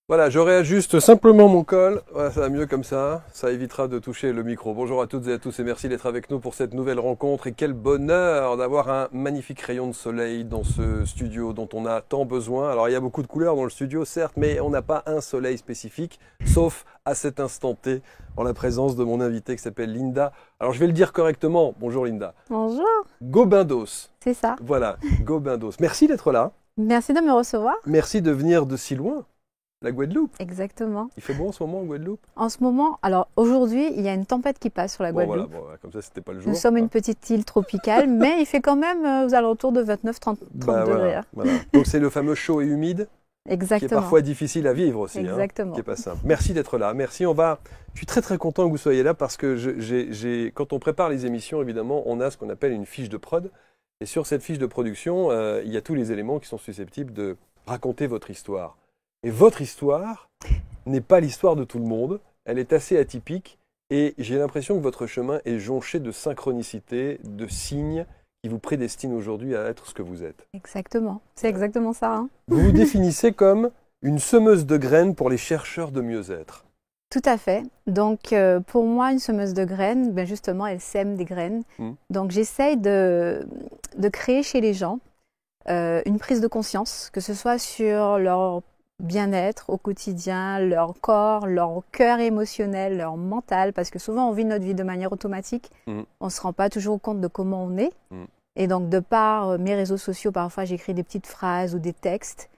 Voilà, je réajuste simplement mon col. Voilà, ça va mieux comme ça évitera de toucher le micro. Bonjour à toutes et à tous et merci d'être avec nous pour cette nouvelle rencontre. Et quel bonheur d'avoir un magnifique rayon de soleil dans ce studio dont on a tant besoin. Alors il y a beaucoup de couleurs dans le studio, certes, mais on n'a pas un soleil spécifique, sauf à cet instant T, en la présence de mon invité qui s'appelle Linda. Alors je vais le dire correctement. Bonjour Linda. Bonjour, Gobindos. c'est ça. Voilà, Gobindos. Merci d'être là. Merci de me recevoir. Merci de venir de si loin. La Guadeloupe. Exactement. Il fait bon en ce moment en Guadeloupe? En ce moment, alors aujourd'hui, il y a une tempête qui passe sur la Bon, voilà, Guadeloupe. bon, comme ça, c'était pas le jour. Nous sommes Hein. une petite île tropicale, mais il fait quand même aux alentours de 29-30 Bah, degrés. voilà, voilà. Donc, c'est le fameux chaud et humide qui est Exactement. parfois difficile à vivre aussi. Exactement. Qui est pas simple. Merci d'être là. Merci. Je suis très, très content que vous soyez là parce que quand on prépare les émissions, évidemment, on a ce qu'on appelle une fiche de prod. Et sur cette fiche de production, il y a tous les éléments qui sont susceptibles de raconter votre histoire. Et votre histoire n'est pas l'histoire de tout le monde. Elle est assez atypique. Et j'ai l'impression que votre chemin est jonché de synchronicité, de signes qui vous prédestinent aujourd'hui à être ce que vous êtes. Exactement. C'est exactement ça. Hein. Vous vous définissez comme une semeuse de graines pour les chercheurs de mieux-être. Tout à fait. Donc, pour moi, une semeuse de graines, ben justement, elle sème des graines. Donc, j'essaye de créer chez les gens une prise de conscience, que ce soit sur leur bien-être au quotidien, leur corps, leur cœur émotionnel, leur mental, parce que souvent on vit notre vie de manière automatique, on ne se rend pas toujours compte de comment on est. Et donc de par mes réseaux sociaux, parfois j'écris des petites phrases ou des textes.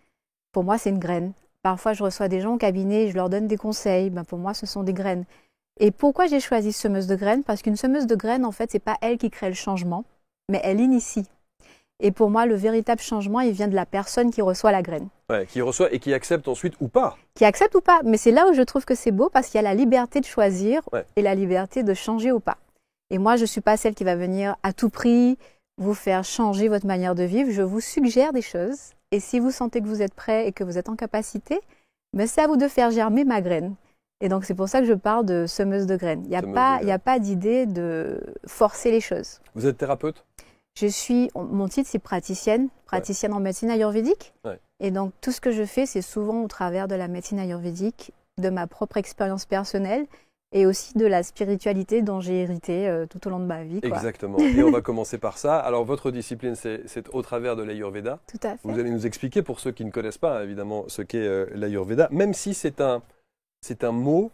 Pour moi, c'est une graine. Parfois, je reçois des gens au cabinet, je leur donne des conseils. Ben, pour moi, ce sont des graines. Et pourquoi j'ai choisi semeuse de graines? Parce qu'une semeuse de graines, en fait, c'est pas elle qui crée le changement, mais elle initie. Et pour moi, le véritable changement, il vient de la personne qui reçoit la graine. Ouais, qui reçoit et qui accepte ensuite ou pas. Qui accepte ou pas. Mais c'est là où je trouve que c'est beau parce qu'il y a la liberté de choisir et la liberté de changer ou pas. Et moi, je ne suis pas celle qui va venir à tout prix vous faire changer votre manière de vivre. Je vous suggère des choses. Et si vous sentez que vous êtes prêt et que vous êtes en capacité, ben c'est à vous de faire germer ma graine. Et donc, c'est pour ça que je parle de semeuse de graines. Il n'y a pas d'idée de forcer les choses. Vous êtes thérapeute? Mon titre, c'est praticienne en médecine ayurvédique. Ouais. Et donc, tout ce que je fais, c'est souvent au travers de la médecine ayurvédique, de ma propre expérience personnelle et aussi de la spiritualité dont j'ai hérité tout au long de ma vie. Quoi. Exactement. Et on va commencer par ça. Alors, votre discipline, c'est au travers de l'Ayurveda. Tout à fait. Vous allez nous expliquer, pour ceux qui ne connaissent pas, évidemment, ce qu'est l'Ayurveda, même si c'est un mot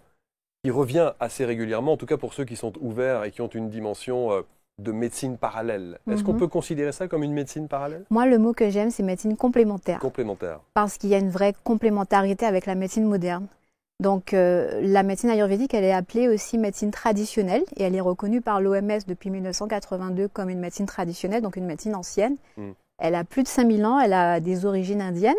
qui revient assez régulièrement, en tout cas pour ceux qui sont ouverts et qui ont une dimension de médecine parallèle. Est-ce qu'on peut considérer ça comme une médecine parallèle? Moi, le mot que j'aime, c'est médecine complémentaire. Complémentaire. Parce qu'il y a une vraie complémentarité avec la médecine moderne. Donc, la médecine ayurvédique, elle est appelée aussi médecine traditionnelle et elle est reconnue par l'OMS depuis 1982 comme une médecine traditionnelle, donc une médecine ancienne. Elle a plus de 5000 ans, elle a des origines indiennes.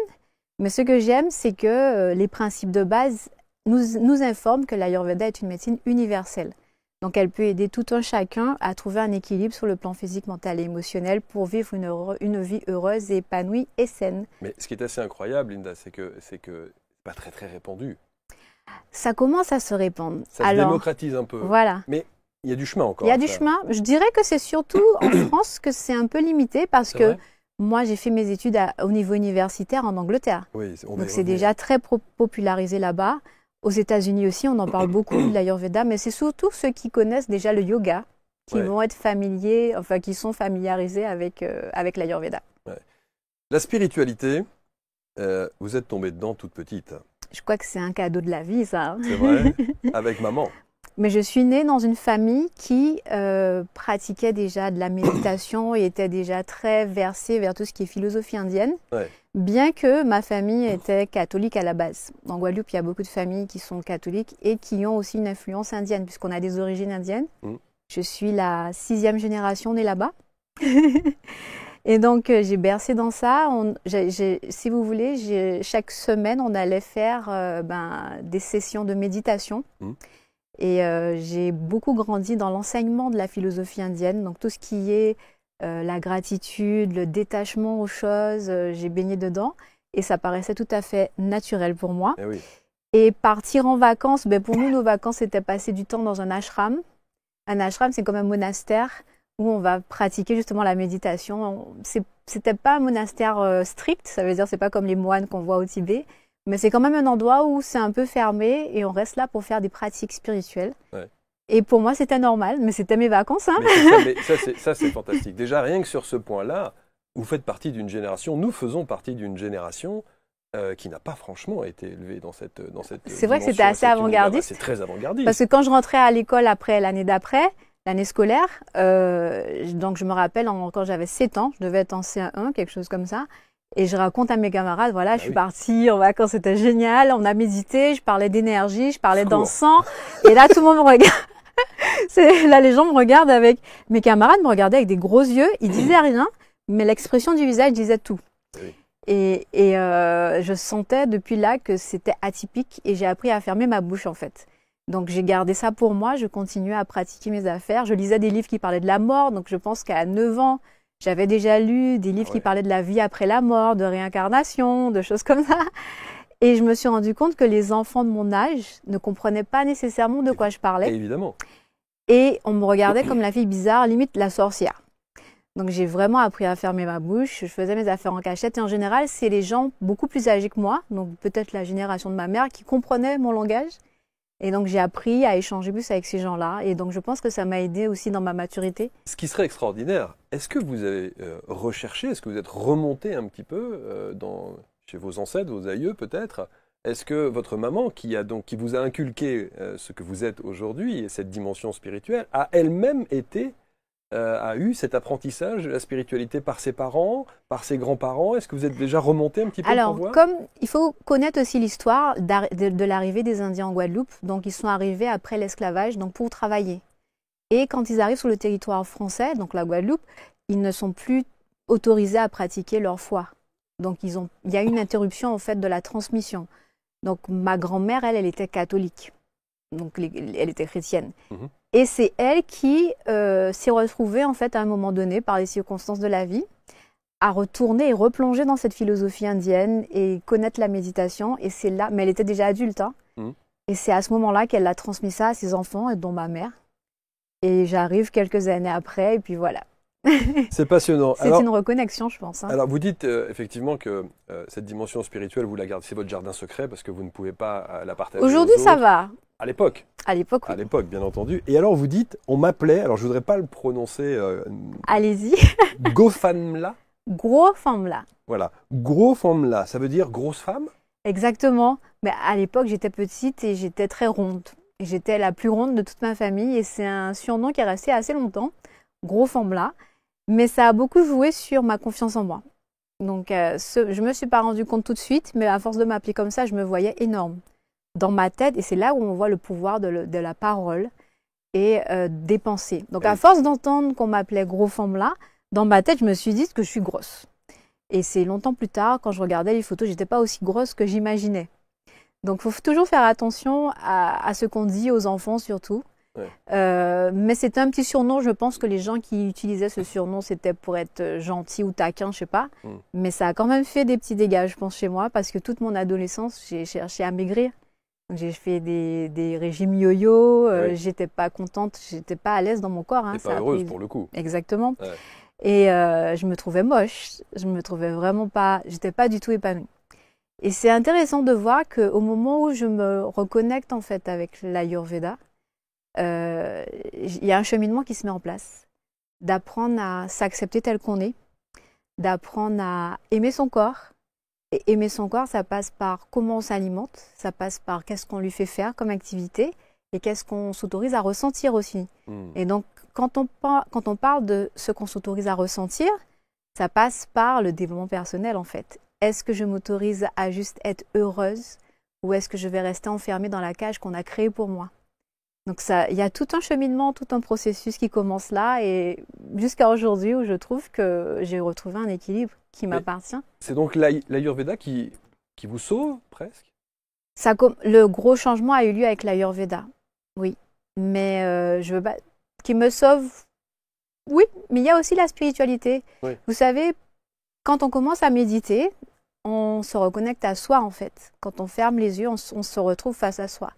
Mais ce que j'aime, c'est que les principes de base nous informent que l'Ayurveda est une médecine universelle. Donc, elle peut aider tout un chacun à trouver un équilibre sur le plan physique, mental et émotionnel pour vivre une vie heureuse, épanouie et saine. Mais ce qui est assez incroyable, Linda, c'est que c'est pas très, très répandu. Ça commence à se répandre. Ça se démocratise un peu. Voilà. Mais il y a du chemin encore. Il y a du chemin. Je dirais que c'est surtout en France que c'est un peu limité parce que moi, j'ai fait mes études au niveau universitaire en Angleterre. Oui, donc, c'est déjà très popularisé là-bas. Aux États-Unis aussi, on en parle beaucoup de l'Ayurveda, mais c'est surtout ceux qui connaissent déjà le yoga qui vont être familiers, enfin qui sont familiarisés avec l'Ayurveda. Ouais. La spiritualité, vous êtes tombée dedans toute petite. Je crois que c'est un cadeau de la vie, ça. C'est vrai, avec maman. Mais je suis née dans une famille qui pratiquait déjà de la méditation et était déjà très versée vers tout ce qui est philosophie indienne. Ouais. Bien que ma famille était catholique à la base. En Guadeloupe, il y a beaucoup de familles qui sont catholiques et qui ont aussi une influence indienne, puisqu'on a des origines indiennes. Je suis la 6e génération née là-bas. Et donc, j'ai bercé dans ça. Si vous voulez, chaque semaine, on allait faire des sessions de méditation. Et j'ai beaucoup grandi dans l'enseignement de la philosophie indienne. Donc, tout ce qui est la gratitude, le détachement aux choses, j'ai baigné dedans et ça paraissait tout à fait naturel pour moi. Eh oui. Et partir en vacances, pour nous, nos vacances, c'était passer du temps dans un ashram. Un ashram, c'est comme un monastère où on va pratiquer justement la méditation. C'était pas un monastère strict, ça veut dire c'est pas comme les moines qu'on voit au Tibet, Mais c'est quand même un endroit où c'est un peu fermé et on reste là pour faire des pratiques spirituelles. Ouais. Et pour moi, c'était normal, mais c'était mes vacances. Hein. Mais ça, c'est fantastique. Déjà, rien que sur ce point-là, vous faites partie d'une génération, nous faisons partie d'une génération qui n'a pas franchement été élevée dans cette C'est vrai que c'était assez avant-gardiste. C'est très avant-gardiste. Parce que quand je rentrais à l'école après l'année d'après, l'année scolaire, donc je me rappelle quand j'avais 7 ans, je devais être en CE1, quelque chose comme ça. Et je raconte à mes camarades, voilà, je suis partie en vacances, c'était génial, on a médité, je parlais d'énergie, je parlais d'encens. Et là, tout le monde me regarde. Là, les gens me regardent mes camarades me regardaient avec des gros yeux, ils disaient rien, mais l'expression du visage disait tout. Oui. Et je sentais depuis là que c'était atypique et j'ai appris à fermer ma bouche en fait. Donc j'ai gardé ça pour moi, je continuais à pratiquer mes affaires. Je lisais des livres qui parlaient de la mort, donc je pense qu'à 9 ans, j'avais déjà lu des livres qui parlaient de la vie après la mort, de réincarnation, de choses comme ça. Et je me suis rendu compte que les enfants de mon âge ne comprenaient pas nécessairement de quoi je parlais. Évidemment. Et on me regardait comme la fille bizarre, limite la sorcière. Donc j'ai vraiment appris à fermer ma bouche, je faisais mes affaires en cachette et en général c'est les gens beaucoup plus âgés que moi, donc peut-être la génération de ma mère qui comprenaient mon langage et donc j'ai appris à échanger plus avec ces gens-là et donc je pense que ça m'a aidé aussi dans ma maturité. Ce qui serait extraordinaire, est-ce que vous avez recherché, est-ce que vous êtes remonté un petit peu chez vos ancêtres, vos aïeux peut-être? Est-ce que votre maman qui vous a inculqué ce que vous êtes aujourd'hui et cette dimension spirituelle a elle-même a eu cet apprentissage de la spiritualité par ses parents, par ses grands-parents? Est-ce que vous êtes déjà remonté un petit peu pour voir? Comme il faut connaître aussi l'histoire de l'arrivée des Indiens en Guadeloupe, donc ils sont arrivés après l'esclavage, donc pour travailler. Et quand ils arrivent sur le territoire français, donc la Guadeloupe, ils ne sont plus autorisés à pratiquer leur foi. Donc il y a une interruption en fait de la transmission. Donc ma grand-mère, elle était catholique, donc elle était chrétienne. Mm-hmm. Et c'est elle qui s'est retrouvée, en fait, à un moment donné, par les circonstances de la vie, à retourner et replonger dans cette philosophie indienne et connaître la méditation. Et c'est là, mais elle était déjà adulte, hein. Et c'est à ce moment-là qu'elle a transmis ça à ses enfants, dont ma mère. Et j'arrive quelques années après, et puis voilà. C'est passionnant. C'est une reconnexion, je pense. Hein. Alors, vous dites effectivement que cette dimension spirituelle, vous la gardez, c'est votre jardin secret parce que vous ne pouvez pas la partager. Aujourd'hui, ça va. À l'époque. À l'époque, oui. À l'époque, bien entendu. Et alors, vous dites, on m'appelait, alors je ne voudrais pas le prononcer. Allez-y. Gofamla. Grofamla. Voilà. Grofamla, ça veut dire grosse femme? Exactement. Mais à l'époque, j'étais petite et j'étais très ronde. J'étais la plus ronde de toute ma famille et c'est un surnom qui est resté assez longtemps. Grofamla. Mais ça a beaucoup joué sur ma confiance en moi. Donc, je ne me suis pas rendu compte tout de suite, mais à force de m'appeler comme ça, je me voyais énorme dans ma tête, et c'est là où on voit le pouvoir de la parole et des pensées. Donc, à force d'entendre qu'on m'appelait Grofamla, dans ma tête, je me suis dit que je suis grosse. Et c'est longtemps plus tard, quand je regardais les photos, je n'étais pas aussi grosse que j'imaginais. Donc, il faut toujours faire attention à ce qu'on dit aux enfants, surtout. Ouais. Mais c'était un petit surnom, je pense que les gens qui utilisaient ce surnom, c'était pour être gentil ou taquin, je ne sais pas. Mais ça a quand même fait des petits dégâts, je pense, chez moi, parce que toute mon adolescence, j'ai cherché à maigrir. J'ai fait des régimes yo-yo, j'étais pas contente, j'étais pas à l'aise dans mon corps. Hein, pas heureuse pour le coup. Exactement. Ouais. Et je me trouvais moche, je me trouvais vraiment pas, j'étais pas du tout épanouie. Et c'est intéressant de voir qu'au moment où je me reconnecte en fait avec l'Ayurveda, il y a un cheminement qui se met en place, d'apprendre à s'accepter tel qu'on est, d'apprendre à aimer son corps. Et aimer son corps, ça passe par comment on s'alimente, ça passe par qu'est-ce qu'on lui fait faire comme activité et qu'est-ce qu'on s'autorise à ressentir aussi. Et donc, quand on parle de ce qu'on s'autorise à ressentir, ça passe par le développement personnel en fait. Est-ce que je m'autorise à juste être heureuse ou est-ce que je vais rester enfermée dans la cage qu'on a créée pour moi? Donc il y a tout un cheminement, tout un processus qui commence là et jusqu'à aujourd'hui où je trouve que j'ai retrouvé un équilibre qui m'appartient. C'est donc l'Ayurveda qui vous sauve presque? Le gros changement a eu lieu avec l'Ayurveda, oui. Mais je veux pas... Qui me sauve, oui, mais il y a aussi la spiritualité. Oui. Vous savez, quand on commence à méditer, on se reconnecte à soi en fait. Quand on ferme les yeux, on se retrouve face à soi.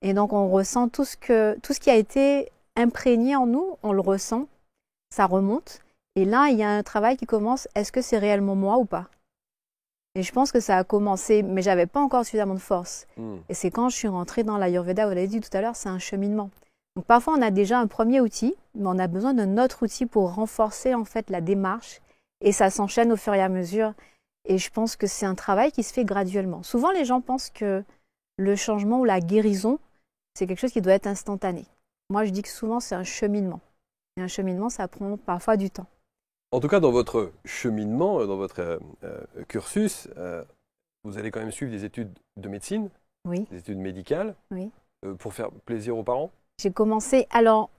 Et donc on ressent tout ce qui a été imprégné en nous, on le ressent, ça remonte. Et là, il y a un travail qui commence, est-ce que c'est réellement moi ou pas? Et je pense que ça a commencé, mais j'avais pas encore suffisamment de force. Et c'est quand je suis rentrée dans l'Ayurveda, vous l'avez dit tout à l'heure, c'est un cheminement. Donc parfois, on a déjà un premier outil, mais on a besoin d'un autre outil pour renforcer en fait la démarche. Et ça s'enchaîne au fur et à mesure. Et je pense que c'est un travail qui se fait graduellement. Souvent, les gens pensent que le changement ou la guérison, c'est quelque chose qui doit être instantané. Moi, je dis que souvent, c'est un cheminement. Et un cheminement, ça prend parfois du temps. En tout cas, dans votre cheminement, dans votre cursus, vous allez quand même suivre des études de médecine, oui. Des études médicales, oui. Pour faire plaisir aux parents. J'ai commencé, alors,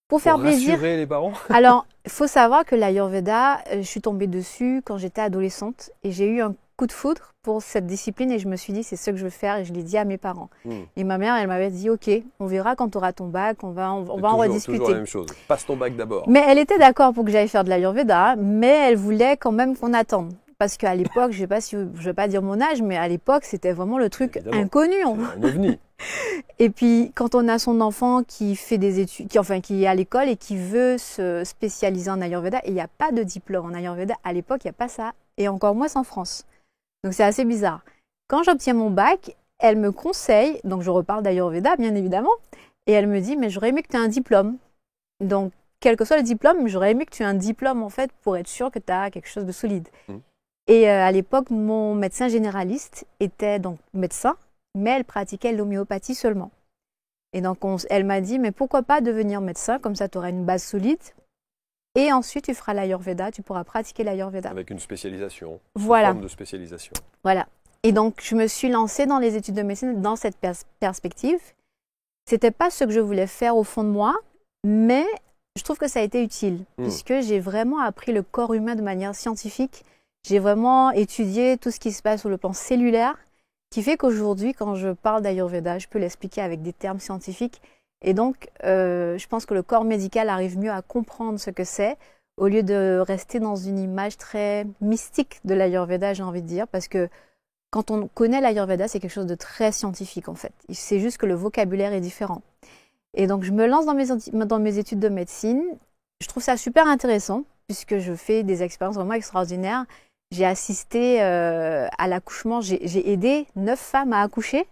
pour faire plaisir… rassurer les parents. Alors, il faut savoir que l'Ayurveda, je suis tombée dessus quand j'étais adolescente et j'ai eu un coup de foudre pour cette discipline et je me suis dit, c'est ce que je veux faire et je l'ai dit à mes parents. Et ma mère, elle m'avait dit, ok, on verra quand tu auras ton bac, on va en rediscuter. Toujours la même chose, passe ton bac d'abord. Mais elle était d'accord pour que j'aille faire de l'Ayurveda, mais elle voulait quand même qu'on attende. Parce qu'à l'époque, je ne vais pas dire mon âge, mais à l'époque, c'était vraiment le truc inconnu. Un ovni. Et puis, quand on a son enfant qui fait des études, qui est à l'école et qui veut se spécialiser en Ayurveda, et il n'y a pas de diplôme en Ayurveda, à l'époque, il n'y a pas ça, et encore moins en France. Donc, c'est assez bizarre. Quand j'obtiens mon bac, elle me conseille, donc je reparle d'Ayurveda, bien évidemment, et elle me dit, mais j'aurais aimé que tu aies un diplôme. Donc, quel que soit le diplôme, j'aurais aimé que tu aies un diplôme, en fait, pour être sûr que tu as quelque chose de solide. Et à l'époque, mon médecin généraliste était donc médecin, mais elle pratiquait l'homéopathie seulement. Et donc, elle m'a dit, mais pourquoi pas devenir médecin, comme ça tu auras une base solide, et ensuite tu feras l'Ayurveda, tu pourras pratiquer l'Ayurveda. Avec une spécialisation, voilà. Une forme de spécialisation. Voilà. Et donc, je me suis lancée dans les études de médecine dans cette perspective. C'était pas ce que je voulais faire au fond de moi, mais je trouve que ça a été utile, puisque j'ai vraiment appris le corps humain de manière scientifique. J'ai vraiment étudié tout ce qui se passe sur le plan cellulaire, qui fait qu'aujourd'hui, quand je parle d'Ayurveda, je peux l'expliquer avec des termes scientifiques. Et donc, je pense que le corps médical arrive mieux à comprendre ce que c'est, au lieu de rester dans une image très mystique de l'Ayurveda, j'ai envie de dire, parce que quand on connaît l'Ayurveda, c'est quelque chose de très scientifique, en fait. C'est juste que le vocabulaire est différent. Et donc, je me lance dans mes études de médecine. Je trouve ça super intéressant, puisque je fais des expériences vraiment extraordinaires. J'ai assisté à l'accouchement, j'ai aidé 9 femmes à accoucher.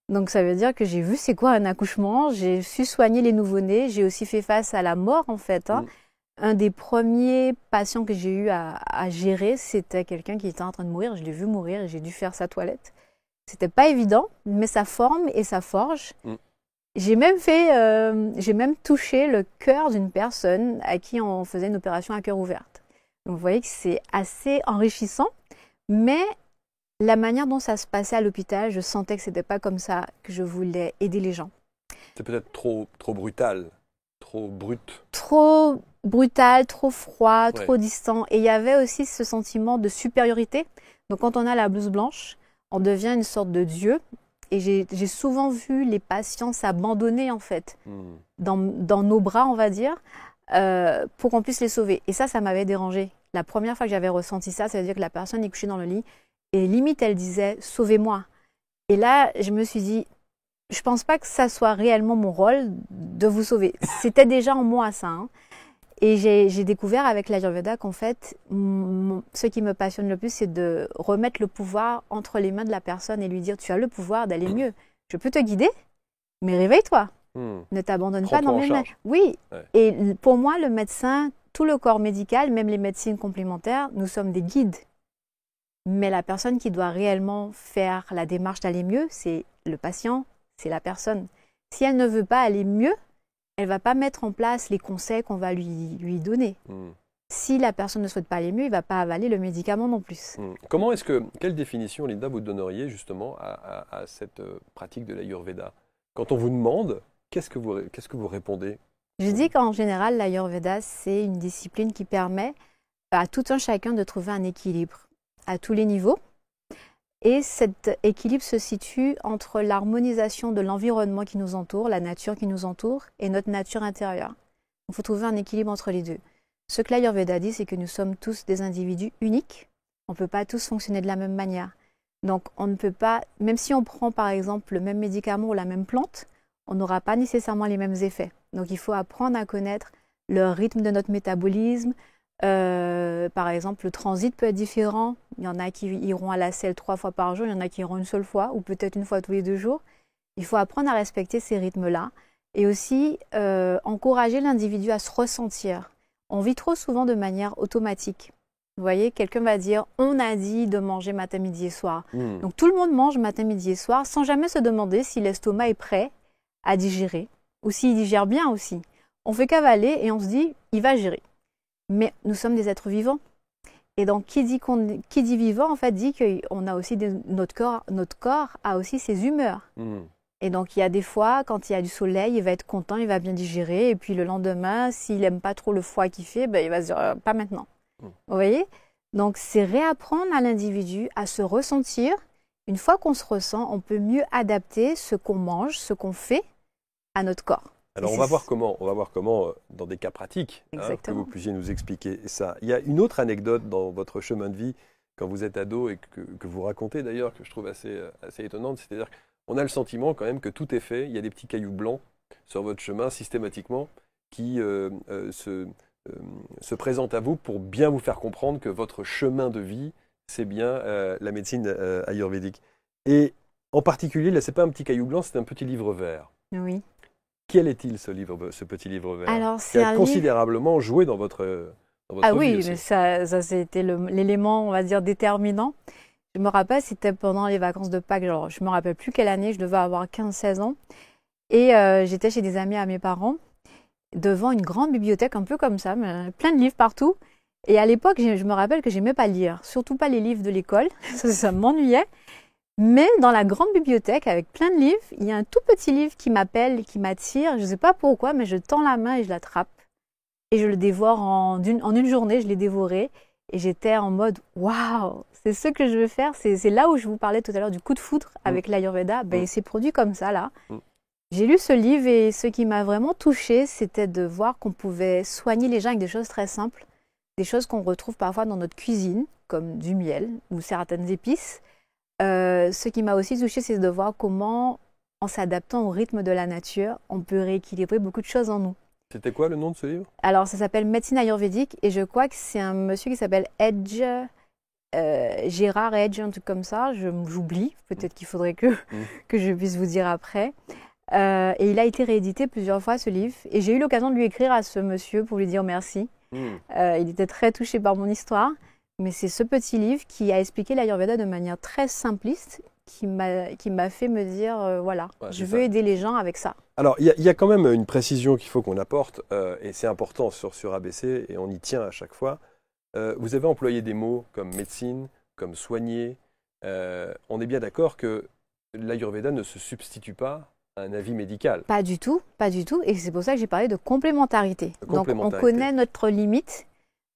Donc ça veut dire que j'ai vu c'est quoi un accouchement, j'ai su soigner les nouveau-nés, j'ai aussi fait face à la mort en fait. Un des premiers patients que j'ai eu à gérer, c'était quelqu'un qui était en train de mourir, je l'ai vu mourir et j'ai dû faire sa toilette. C'était pas évident, mais ça forme et ça forge. J'ai même touché le cœur d'une personne à qui on faisait une opération à cœur ouverte. Donc, vous voyez que c'est assez enrichissant, mais la manière dont ça se passait à l'hôpital, je sentais que ce n'était pas comme ça que je voulais aider les gens. C'est peut-être trop brutal, trop brut. Trop brutal, trop froid, trop distant. Et il y avait aussi ce sentiment de supériorité. Donc, quand on a la blouse blanche, on devient une sorte de dieu. Et j'ai souvent vu les patients s'abandonner, en fait, dans nos bras, on va dire, pour qu'on puisse les sauver. Et ça m'avait dérangée. La première fois que j'avais ressenti ça, ça veut dire que la personne est couchée dans le lit et limite, elle disait « sauvez-moi ». Et là, je me suis dit, je ne pense pas que ça soit réellement mon rôle de vous sauver. C'était déjà en moi, ça. Et j'ai découvert avec l'Ayurveda qu'en fait, ce qui me passionne le plus, c'est de remettre le pouvoir entre les mains de la personne et lui dire « tu as le pouvoir d'aller mieux. Je peux te guider, mais réveille-toi. Ne t'abandonne pas dans mes mains. » Oui, et pour moi, le médecin, tout le corps médical, même les médecines complémentaires, nous sommes des guides. Mais la personne qui doit réellement faire la démarche d'aller mieux, c'est le patient, c'est la personne. Si elle ne veut pas aller mieux, elle ne va pas mettre en place les conseils qu'on va lui donner. Si la personne ne souhaite pas aller mieux, il ne va pas avaler le médicament non plus. Quelle définition, Linda, vous donneriez justement à cette pratique de l'Ayurveda? Quand on vous demande, qu'est-ce que vous répondez? Je dis qu'en général, l'Ayurveda, c'est une discipline qui permet à tout un chacun de trouver un équilibre à tous les niveaux. Et cet équilibre se situe entre l'harmonisation de l'environnement qui nous entoure, la nature qui nous entoure, et notre nature intérieure. Il faut trouver un équilibre entre les deux. Ce que l'Ayurveda dit, c'est que nous sommes tous des individus uniques. On ne peut pas tous fonctionner de la même manière. Donc, on ne peut pas, même si on prend par exemple le même médicament ou la même plante, on n'aura pas nécessairement les mêmes effets. Donc, il faut apprendre à connaître le rythme de notre métabolisme, Par exemple, le transit peut être différent. Il y en a qui iront à la selle 3 fois par jour, il y en a qui iront une seule fois ou peut-être une fois tous les 2 jours. Il faut apprendre à respecter ces rythmes-là et aussi encourager l'individu à se ressentir. On vit trop souvent de manière automatique. Vous voyez, quelqu'un va dire « on a dit de manger matin, midi et soir ». Donc tout le monde mange matin, midi et soir sans jamais se demander si l'estomac est prêt à digérer ou s'il digère bien aussi. On fait qu'avaler et on se dit « il va gérer ». Mais nous sommes des êtres vivants. Et donc qui dit vivant, en fait, dit qu'on a aussi notre corps a aussi ses humeurs. Et donc, il y a des fois, quand il y a du soleil, il va être content, il va bien digérer. Et puis, le lendemain, s'il n'aime pas trop le froid qu'il fait, ben, il va se dire pas maintenant. Vous voyez? Donc, c'est réapprendre à l'individu à se ressentir. Une fois qu'on se ressent, on peut mieux adapter ce qu'on mange, ce qu'on fait à notre corps. Alors, on va voir comment, dans des cas pratiques, que vous puissiez nous expliquer ça. Il y a une autre anecdote dans votre chemin de vie, quand vous êtes ado, et que vous racontez d'ailleurs, que je trouve assez étonnante, c'est-à-dire on a le sentiment quand même que tout est fait. Il y a des petits cailloux blancs sur votre chemin systématiquement qui se présentent à vous pour bien vous faire comprendre que votre chemin de vie, c'est bien la médecine ayurvédique. Et en particulier, là, ce n'est pas un petit caillou blanc, c'est un petit livre vert. Oui. Quel est-il ce petit livre vert? Alors, qui a considérablement joué dans votre vie oui, aussi. Mais ça c'était l'élément, on va dire, déterminant. Je me rappelle, c'était pendant les vacances de Pâques, genre, je ne me rappelle plus quelle année, je devais avoir 15-16 ans. Et j'étais chez des amis à mes parents, devant une grande bibliothèque, un peu comme ça, mais plein de livres partout. Et à l'époque, je me rappelle que je n'aimais pas lire, surtout pas les livres de l'école, ça m'ennuyait. Mais dans la grande bibliothèque, avec plein de livres, il y a un tout petit livre qui m'appelle, qui m'attire. Je ne sais pas pourquoi, mais je tends la main et je l'attrape. Et je le dévore en une journée, je l'ai dévoré. Et j'étais en mode, waouh, c'est ce que je veux faire. C'est là où je vous parlais tout à l'heure du coup de foudre avec l'Ayurveda. Ben, il s'est produit comme ça, là. J'ai lu ce livre et ce qui m'a vraiment touchée, c'était de voir qu'on pouvait soigner les gens avec des choses très simples. Des choses qu'on retrouve parfois dans notre cuisine, comme du miel ou certaines épices. Ce qui m'a aussi touchée, c'est de voir comment, en s'adaptant au rythme de la nature, on peut rééquilibrer beaucoup de choses en nous. C'était quoi le nom de ce livre? Alors, ça s'appelle Médecine ayurvédique et je crois que c'est un monsieur qui s'appelle Edge, Gérard Edge, un truc comme ça. J'oublie, peut-être qu'il faudrait que je puisse vous dire après. Et il a été réédité plusieurs fois, ce livre. Et j'ai eu l'occasion de lui écrire à ce monsieur pour lui dire merci. Il était très touché par mon histoire. Mais c'est ce petit livre qui a expliqué l'Ayurveda de manière très simpliste qui m'a fait me dire, voilà, je veux aider les gens avec ça. Alors, il y a quand même une précision qu'il faut qu'on apporte, et c'est important sur ABC, et on y tient à chaque fois. Vous avez employé des mots comme médecine, comme soigner. On est bien d'accord que l'Ayurveda ne se substitue pas à un avis médical. Pas du tout, pas du tout. Et c'est pour ça que j'ai parlé de complémentarité. Donc, on connaît notre limite.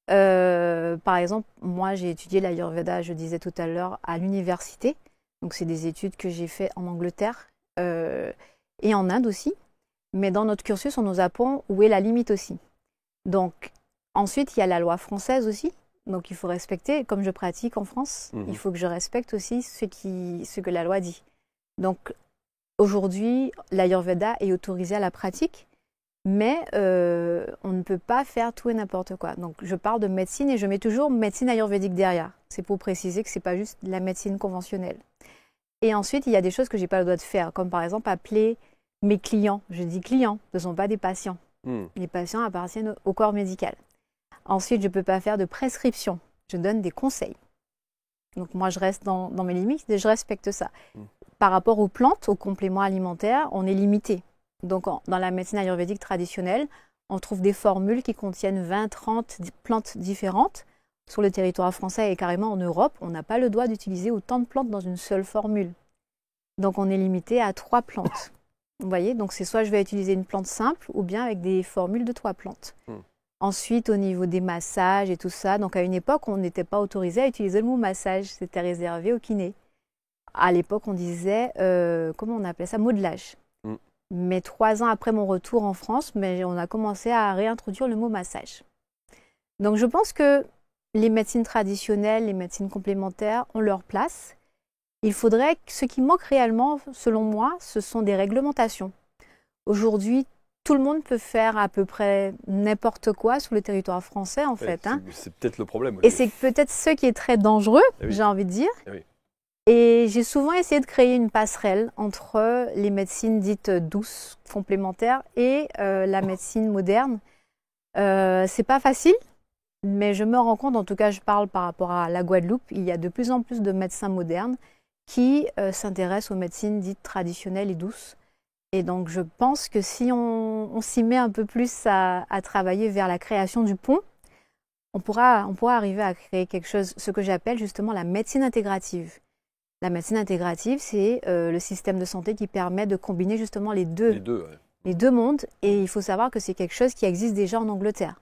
Par exemple, moi, j'ai étudié l'Ayurveda, je disais tout à l'heure, à l'université. Donc, c'est des études que j'ai faites en Angleterre et en Inde aussi. Mais dans notre cursus, on nous apprend où est la limite aussi. Donc, ensuite, il y a la loi française aussi. Donc, il faut respecter, comme je pratique en France, il faut que je respecte aussi ce que la loi dit. Donc, aujourd'hui, l'Ayurveda est autorisé à la pratique. Mais on ne peut pas faire tout et n'importe quoi. Donc, je parle de médecine et je mets toujours médecine ayurvédique derrière. C'est pour préciser que ce n'est pas juste la médecine conventionnelle. Et ensuite, il y a des choses que je n'ai pas le droit de faire, comme par exemple appeler mes clients. Je dis clients, ce ne sont pas des patients. Les patients appartiennent au corps médical. Ensuite, je ne peux pas faire de prescription. Je donne des conseils. Donc, moi, je reste dans mes limites et je respecte ça. Par rapport aux plantes, aux compléments alimentaires, on est limité. Donc, dans la médecine ayurvédique traditionnelle, on trouve des formules qui contiennent 20-30 plantes différentes. Sur le territoire français et carrément en Europe, on n'a pas le droit d'utiliser autant de plantes dans une seule formule. Donc, on est limité à 3 plantes. Vous voyez? Donc, c'est soit je vais utiliser une plante simple ou bien avec des formules de 3 plantes. Ensuite, au niveau des massages et tout ça, donc à une époque, on n'était pas autorisé à utiliser le mot massage. C'était réservé aux kinés. À l'époque, on disait, comment on appelait ça? Modelage. Mais 3 ans après mon retour en France, on a commencé à réintroduire le mot massage. Donc je pense que les médecines traditionnelles, les médecines complémentaires ont leur place. Il faudrait que ce qui manque réellement, selon moi, ce sont des réglementations. Aujourd'hui, tout le monde peut faire à peu près n'importe quoi sur le territoire français, en fait. Hein. C'est peut-être le problème. Et c'est peut-être ce qui est très dangereux, j'ai envie de dire. Et j'ai souvent essayé de créer une passerelle entre les médecines dites douces, complémentaires, et la médecine moderne. C'est pas facile, mais je me rends compte, en tout cas je parle par rapport à la Guadeloupe, il y a de plus en plus de médecins modernes qui s'intéressent aux médecines dites traditionnelles et douces. Et donc je pense que si on s'y met un peu plus à travailler vers la création du pont, on pourra arriver à créer quelque chose, ce que j'appelle justement la médecine intégrative. La médecine intégrative, c'est le système de santé qui permet de combiner justement les deux mondes. Et il faut savoir que c'est quelque chose qui existe déjà en Angleterre.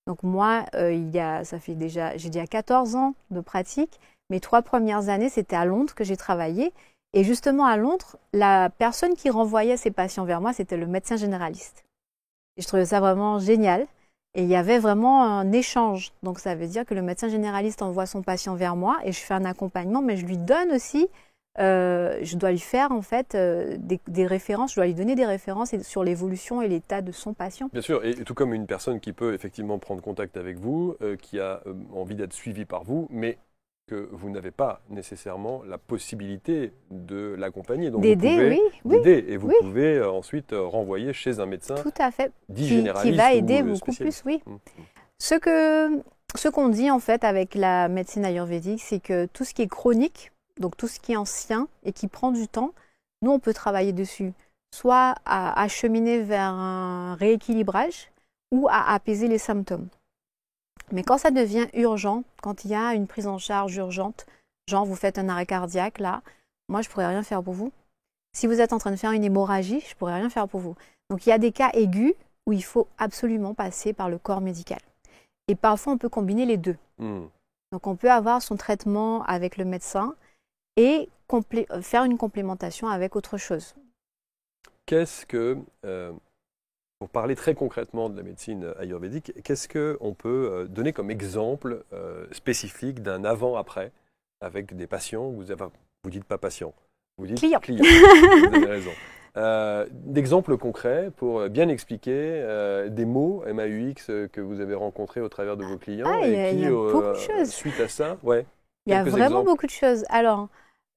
Donc moi, j'ai déjà 14 ans de pratique. Mes 3 premières années, c'était à Londres que j'ai travaillé. Et justement à Londres, la personne qui renvoyait ses patients vers moi, c'était le médecin généraliste. Et je trouvais ça vraiment génial. Et il y avait vraiment un échange. Donc ça veut dire que le médecin généraliste envoie son patient vers moi et je fais un accompagnement, mais je lui donne aussi, je dois lui faire en fait des références, je dois lui donner des références sur l'évolution et l'état de son patient. Bien sûr, et tout comme une personne qui peut effectivement prendre contact avec vous, qui a envie d'être suivie par vous, mais que vous n'avez pas nécessairement la possibilité de l'accompagner. Donc d'aider, et vous pouvez ensuite renvoyer chez un médecin tout à fait, dit généraliste qui va aider beaucoup spécialiste. plus, oui. Ce qu'on dit en fait avec la médecine ayurvédique, c'est que tout ce qui est chronique, donc tout ce qui est ancien et qui prend du temps, nous on peut travailler dessus, soit à acheminer vers un rééquilibrage ou à apaiser les symptômes. Mais quand ça devient urgent, quand il y a une prise en charge urgente, genre vous faites un arrêt cardiaque, là, moi je ne pourrais rien faire pour vous. Si vous êtes en train de faire une hémorragie, je ne pourrais rien faire pour vous. Donc il y a des cas aigus où il faut absolument passer par le corps médical. Et parfois on peut combiner les deux. Donc on peut avoir son traitement avec le médecin et faire une complémentation avec autre chose. Qu'est-ce que... Pour parler très concrètement de la médecine ayurvédique, qu'est-ce qu'on peut donner comme exemple spécifique d'un avant-après avec des patients? Vous dites pas patient, vous dites client. Vous avez raison. D'exemples concrets pour bien expliquer des mots MAUX que vous avez rencontrés au travers de vos clients il y a beaucoup de choses. Suite à ça, il y a vraiment beaucoup de choses. Alors,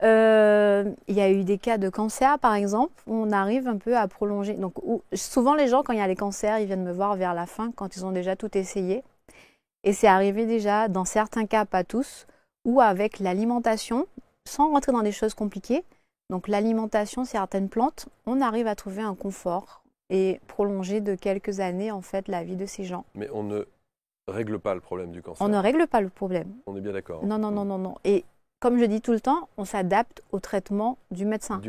il y a eu des cas de cancer, par exemple, où on arrive un peu à prolonger. Donc, souvent, les gens, quand il y a les cancers, ils viennent me voir vers la fin, quand ils ont déjà tout essayé. Et c'est arrivé déjà, dans certains cas, pas tous, où avec l'alimentation, sans rentrer dans des choses compliquées, donc l'alimentation, certaines plantes, on arrive à trouver un confort et prolonger de quelques années, en fait, la vie de ces gens. Mais on ne règle pas le problème du cancer. On ne règle pas le problème. On est bien d'accord. Non. Et comme je dis tout le temps, on s'adapte au traitement du médecin.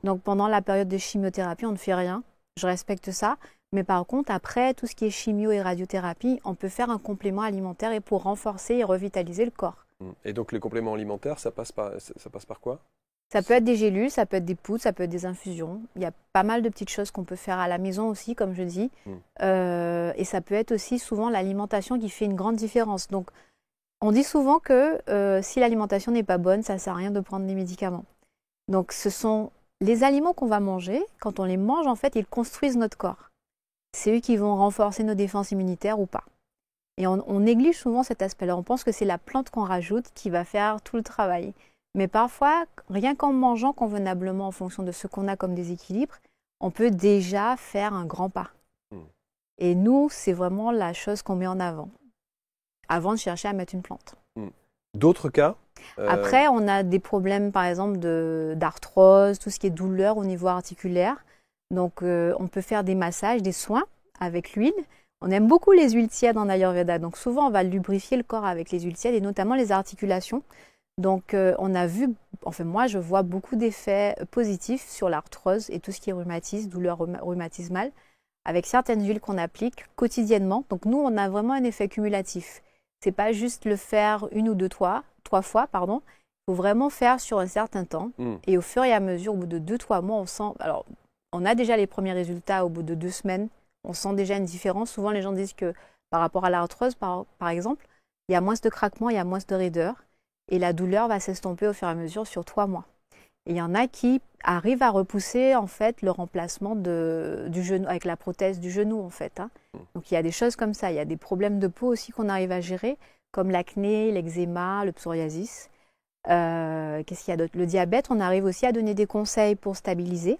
Donc pendant la période de chimiothérapie, on ne fait rien. Je respecte ça. Mais par contre, après, tout ce qui est chimio et radiothérapie, on peut faire un complément alimentaire et pour renforcer et revitaliser le corps. Et donc les compléments alimentaires, ça passe par quoi? Ça peut être des gélules, ça peut être des poudres, ça peut être des infusions. Il y a pas mal de petites choses qu'on peut faire à la maison aussi, comme je dis. Et ça peut être aussi souvent l'alimentation qui fait une grande différence. Donc, on dit souvent que si l'alimentation n'est pas bonne, ça ne sert à rien de prendre des médicaments. Donc, ce sont les aliments qu'on va manger. Quand on les mange, en fait, ils construisent notre corps. C'est eux qui vont renforcer nos défenses immunitaires ou pas. Et on néglige souvent cet aspect-là. On pense que c'est la plante qu'on rajoute qui va faire tout le travail. Mais parfois, rien qu'en mangeant convenablement en fonction de ce qu'on a comme déséquilibre, on peut déjà faire un grand pas. Et nous, c'est vraiment la chose qu'on met en avant de chercher à mettre une plante. D'autres cas Après, on a des problèmes, par exemple, d'arthrose, tout ce qui est douleur au niveau articulaire. Donc, on peut faire des massages, des soins avec l'huile. On aime beaucoup les huiles tièdes en Ayurveda. Donc, souvent, on va lubrifier le corps avec les huiles tièdes et notamment les articulations. Donc, on a vu, moi, je vois beaucoup d'effets positifs sur l'arthrose et tout ce qui est rhumatisme, douleur rhumatismale, avec certaines huiles qu'on applique quotidiennement. Donc, nous, on a vraiment un effet cumulatif. C'est pas juste le faire une ou trois fois. Il faut vraiment faire sur un certain temps. Et au fur et à mesure, au bout de 2-3 mois, on sent... Alors, on a déjà les premiers résultats au bout de 2 semaines. On sent déjà une différence. Souvent, les gens disent que par rapport à l'arthrose, par exemple, il y a moins de craquements, il y a moins de raideur. Et la douleur va s'estomper au fur et à mesure sur 3 mois. Et il y en a qui arrivent à repousser en fait le remplacement du genou avec la prothèse du genou en fait. Hein. Donc il y a des choses comme ça. Il y a des problèmes de peau aussi qu'on arrive à gérer, comme l'acné, l'eczéma, le psoriasis. Qu'est-ce qu'il y a d'autre? Le diabète, on arrive aussi à donner des conseils pour stabiliser.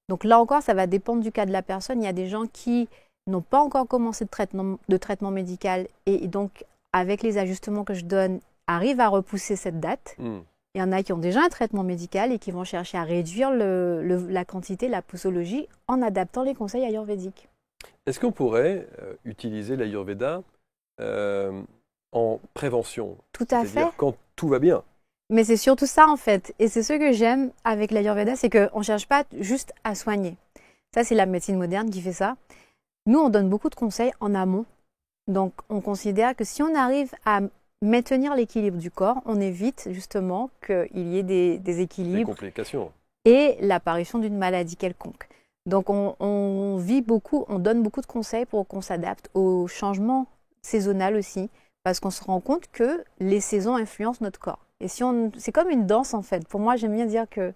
Donc là encore, ça va dépendre du cas de la personne. Il y a des gens qui n'ont pas encore commencé de traitement médical et donc avec les ajustements que je donne, arrivent à repousser cette date. Il y en a qui ont déjà un traitement médical et qui vont chercher à réduire la quantité, la posologie, en adaptant les conseils ayurvédiques. Est-ce qu'on pourrait utiliser l'Ayurveda en prévention? Tout à fait. C'est-à-dire quand tout va bien. Mais c'est surtout ça en fait. Et c'est ce que j'aime avec l'Ayurveda, c'est qu'on ne cherche pas juste à soigner. Ça, c'est la médecine moderne qui fait ça. Nous, on donne beaucoup de conseils en amont. Donc, on considère que si on arrive à maintenir l'équilibre du corps, on évite justement qu'il y ait des déséquilibres. Des complications. Et l'apparition d'une maladie quelconque. Donc, on vit beaucoup, on donne beaucoup de conseils pour qu'on s'adapte aux changements saisonnaux aussi, parce qu'on se rend compte que les saisons influencent notre corps. Et c'est comme une danse en fait. Pour moi, j'aime bien dire que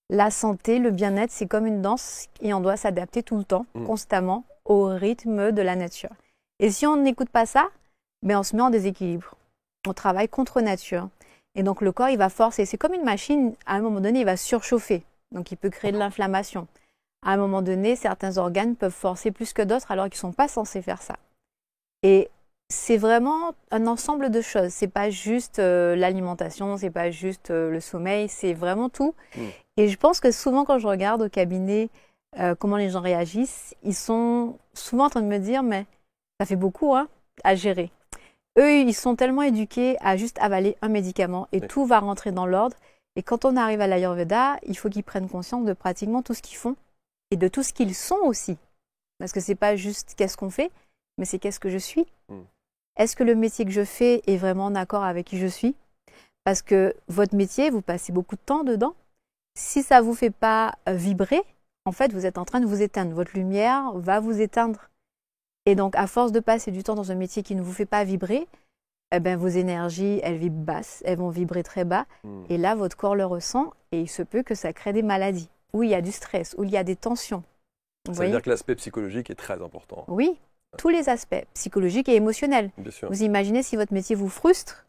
la santé, le bien-être, c'est comme une danse et on doit s'adapter tout le temps, constamment, au rythme de la nature. Et si on n'écoute pas ça, ben on se met en déséquilibre. On travaille contre nature. Et donc le corps, il va forcer. C'est comme une machine, à un moment donné, il va surchauffer. Donc il peut créer de l'inflammation. À un moment donné, certains organes peuvent forcer plus que d'autres alors qu'ils ne sont pas censés faire ça. Et c'est vraiment un ensemble de choses. C'est pas juste l'alimentation, c'est pas juste le sommeil, c'est vraiment tout. Et je pense que souvent quand je regarde au cabinet comment les gens réagissent, ils sont souvent en train de me dire mais ça fait beaucoup hein, à gérer. Eux, ils sont tellement éduqués à juste avaler un médicament et tout va rentrer dans l'ordre. Et quand on arrive à l'Ayurveda, il faut qu'ils prennent conscience de pratiquement tout ce qu'ils font et de tout ce qu'ils sont aussi. Parce que c'est pas juste qu'est-ce qu'on fait, mais c'est qu'est-ce que je suis. Est-ce que le métier que je fais est vraiment en accord avec qui je suis? Parce que votre métier, vous passez beaucoup de temps dedans. Si ça ne vous fait pas vibrer, en fait, vous êtes en train de vous éteindre. Votre lumière va vous éteindre. Et donc, à force de passer du temps dans un métier qui ne vous fait pas vibrer, eh ben, vos énergies, elles vibrent basses, elles vont vibrer très bas. Et là, votre corps le ressent et il se peut que ça crée des maladies, où il y a du stress, où il y a des tensions. Ça veut dire que l'aspect psychologique est très important. Oui, tous les aspects, psychologiques et émotionnels. Bien sûr. Vous imaginez si votre métier vous frustre,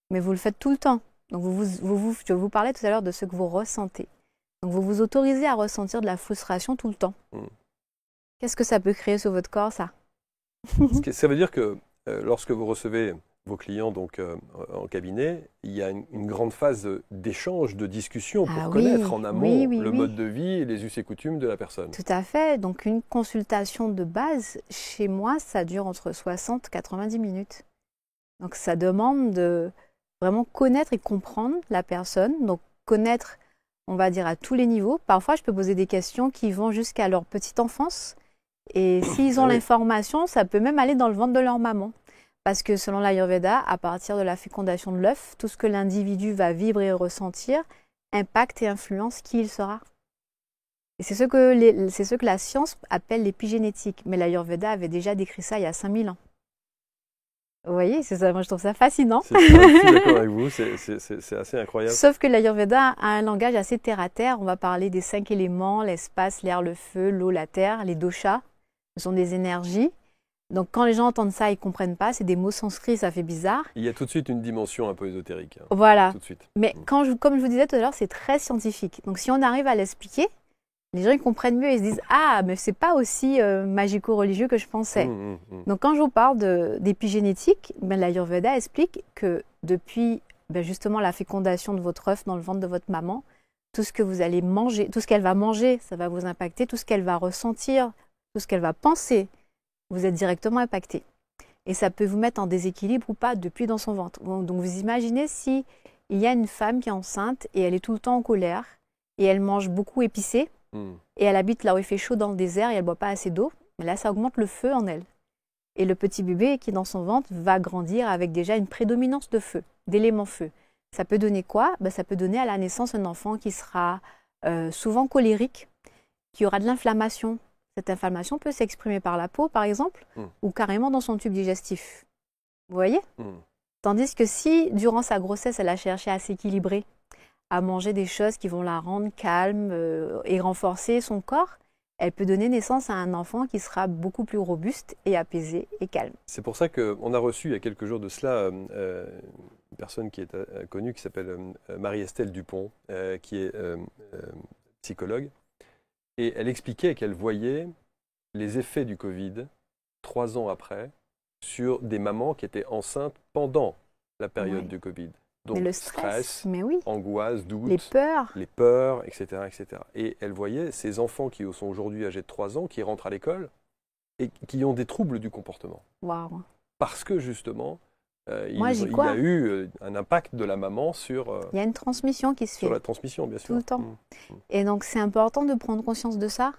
mais vous le faites tout le temps. Donc, je vous parlais tout à l'heure de ce que vous ressentez. Donc, vous vous autorisez à ressentir de la frustration tout le temps. Qu'est-ce que ça peut créer sur votre corps, ça? Ça veut dire que lorsque vous recevez vos clients donc, en cabinet, il y a une grande phase d'échange, de discussion pour connaître en amont le mode de vie et les us et coutumes de la personne. Tout à fait. Donc, une consultation de base, chez moi, ça dure entre 60 et 90 minutes. Donc, ça demande de vraiment connaître et comprendre la personne. Donc, connaître, on va dire, à tous les niveaux. Parfois, je peux poser des questions qui vont jusqu'à leur petite enfance. Et s'ils ont l'information, ça peut même aller dans le ventre de leur maman. Parce que selon l'Ayurveda, à partir de la fécondation de l'œuf, tout ce que l'individu va vivre et ressentir impacte et influence qui il sera. Et c'est ce que la science appelle l'épigénétique. Mais l'Ayurveda avait déjà décrit ça il y a 5000 ans. Vous voyez, c'est ça, moi je trouve ça fascinant. Je suis d'accord avec vous, c'est assez incroyable. Sauf que l'Ayurveda a un langage assez terre-à-terre. On va parler des 5 éléments, l'espace, l'air, le feu, l'eau, la terre, les doshas. Ce sont des énergies. Donc quand les gens entendent ça, ils ne comprennent pas. C'est des mots sanscrits, ça fait bizarre. Il y a tout de suite une dimension un peu ésotérique. Hein. Voilà. Tout de suite. Mais comme je vous disais tout à l'heure, c'est très scientifique. Donc si on arrive à l'expliquer, les gens ils comprennent mieux et se disent « Ah, mais ce n'est pas aussi magico-religieux que je pensais. » Donc quand je vous parle d'épigénétique, l'Ayurveda explique que depuis justement la fécondation de votre œuf dans le ventre de votre maman, tout ce que vous allez manger, tout ce qu'elle va manger, ça va vous impacter, tout ce qu'elle va ressentir, tout ce qu'elle va penser, vous êtes directement impacté. Et ça peut vous mettre en déséquilibre ou pas depuis dans son ventre. Donc vous imaginez si il y a une femme qui est enceinte et elle est tout le temps en colère et elle mange beaucoup épicé et elle habite là où il fait chaud dans le désert et elle ne boit pas assez d'eau, mais là ça augmente le feu en elle. Et le petit bébé qui est dans son ventre va grandir avec déjà une prédominance de feu, d'éléments feu. Ça peut donner quoi? Ça peut donner à la naissance un enfant qui sera souvent colérique, qui aura de l'inflammation. Cette inflammation peut s'exprimer par la peau, par exemple, ou carrément dans son tube digestif. Vous voyez? Tandis que si, durant sa grossesse, elle a cherché à s'équilibrer, à manger des choses qui vont la rendre calme et renforcer son corps, elle peut donner naissance à un enfant qui sera beaucoup plus robuste et apaisé et calme. C'est pour ça qu'on a reçu il y a quelques jours de cela une personne qui est connue qui s'appelle Marie-Estelle Dupont, qui est psychologue. Et elle expliquait qu'elle voyait les effets du Covid 3 ans après sur des mamans qui étaient enceintes pendant la période du Covid. Donc mais le stress, mais oui. Angoisse, doute, les peurs, etc., etc. Et elle voyait ces enfants qui sont aujourd'hui âgés de 3 ans, qui rentrent à l'école et qui ont des troubles du comportement. Wow. Parce que justement, il y a eu un impact de la maman sur... il y a une transmission qui se fait. Sur la transmission, bien sûr. Tout le temps. Et donc, c'est important de prendre conscience de ça,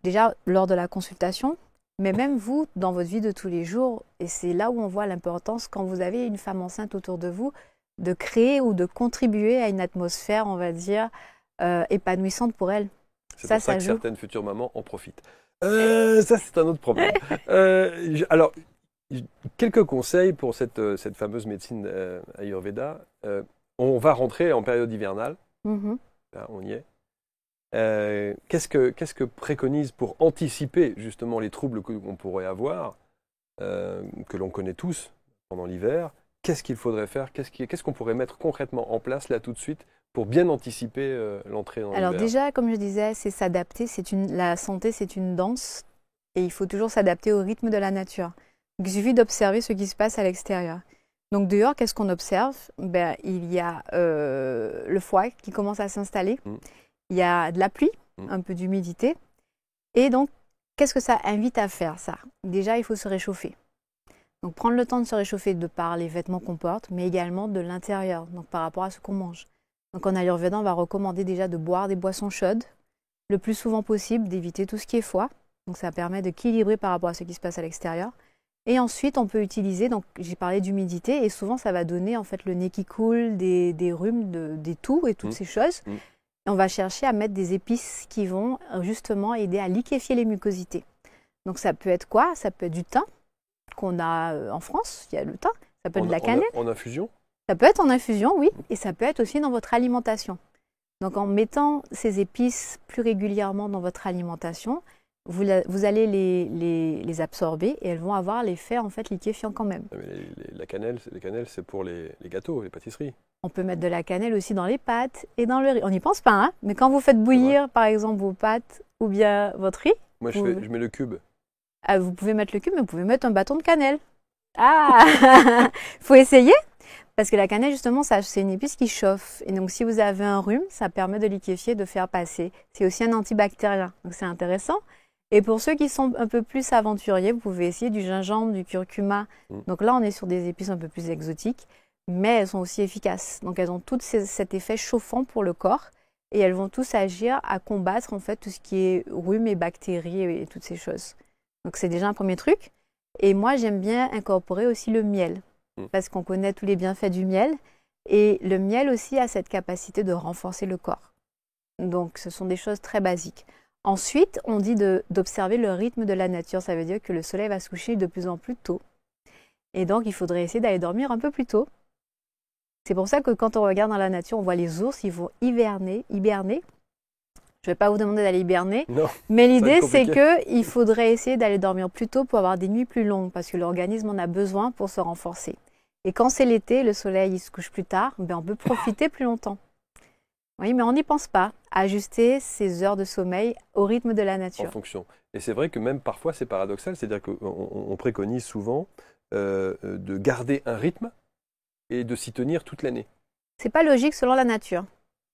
déjà lors de la consultation, mais même vous, dans votre vie de tous les jours, et c'est là où on voit l'importance, quand vous avez une femme enceinte autour de vous, de créer ou de contribuer à une atmosphère, on va dire, épanouissante pour elle. C'est pour ça que certaines futures mamans en profitent. Ça, c'est un autre problème. Alors, quelques conseils pour cette fameuse médecine Ayurveda. On va rentrer en période hivernale. Là, on y est. Qu'est-ce que préconise pour anticiper justement les troubles qu'on pourrait avoir, que l'on connaît tous pendant l'hiver? Qu'est-ce qu'il faudrait faire? Qu'est-ce qu'on pourrait mettre concrètement en place là tout de suite pour bien anticiper l'entrée dans l'hiver? Alors déjà, comme je disais, c'est s'adapter. La santé, c'est une danse et il faut toujours s'adapter au rythme de la nature. Donc, il suffit d'observer ce qui se passe à l'extérieur. Donc dehors, qu'est-ce qu'on observe? Il y a le foie qui commence à s'installer. Il y a de la pluie, un peu d'humidité. Et donc, qu'est-ce que ça invite à faire, ça? Déjà, il faut se réchauffer. Donc, prendre le temps de se réchauffer de par les vêtements qu'on porte, mais également de l'intérieur, donc par rapport à ce qu'on mange. Donc, en Ayurveda, on va recommander déjà de boire des boissons chaudes, le plus souvent possible, d'éviter tout ce qui est froid. Donc, ça permet d'équilibrer par rapport à ce qui se passe à l'extérieur. Et ensuite, on peut utiliser, donc j'ai parlé d'humidité, et souvent, ça va donner en fait le nez qui coule, des rhumes, des toux et toutes ces choses. On va chercher à mettre des épices qui vont justement aider à liquéfier les mucosités. Donc ça peut être quoi? Ça peut être du thym qu'on a en France, il y a le thym. Ça peut être de la cannelle. En infusion? Ça peut être en infusion, oui. Et ça peut être aussi dans votre alimentation. Donc en mettant ces épices plus régulièrement dans votre alimentation, vous allez les absorber et elles vont avoir l'effet en fait liquéfiant quand même. La cannelle, c'est pour les gâteaux, les pâtisseries. On peut mettre de la cannelle aussi dans les pâtes et dans le riz. On n'y pense pas, hein, mais quand vous faites bouillir, par exemple, vos pâtes ou bien votre riz... Moi, je mets le cube. Ah, vous pouvez mettre le cube, mais vous pouvez mettre un bâton de cannelle. Ah faut essayer, parce que la cannelle, justement, c'est une épice qui chauffe. Et donc, si vous avez un rhume, ça permet de liquéfier, de faire passer. C'est aussi un antibactérien, donc c'est intéressant. Et pour ceux qui sont un peu plus aventuriers, vous pouvez essayer du gingembre, du curcuma. Donc là, on est sur des épices un peu plus exotiques. Mais elles sont aussi efficaces. Donc elles ont toutes cet effet chauffant pour le corps et elles vont tous agir à combattre en fait tout ce qui est rhume et bactéries et toutes ces choses. Donc c'est déjà un premier truc. Et moi j'aime bien incorporer aussi le miel parce qu'on connaît tous les bienfaits du miel et le miel aussi a cette capacité de renforcer le corps. Donc ce sont des choses très basiques. Ensuite, on dit d'observer le rythme de la nature. Ça veut dire que le soleil va se coucher de plus en plus tôt. Et donc il faudrait essayer d'aller dormir un peu plus tôt. C'est pour ça que quand on regarde dans la nature, on voit les ours, ils vont hiberner. Je ne vais pas vous demander d'aller hiberner, mais l'idée c'est qu'il faudrait essayer d'aller dormir plus tôt pour avoir des nuits plus longues, parce que l'organisme en a besoin pour se renforcer. Et quand c'est l'été, le soleil il se couche plus tard, on peut profiter plus longtemps. Oui, mais on n'y pense pas. Ajuster ses heures de sommeil au rythme de la nature. En fonction. Et c'est vrai que même parfois c'est paradoxal, c'est-à-dire qu'on préconise souvent de garder un rythme et de s'y tenir toute l'année. C'est pas logique selon la nature,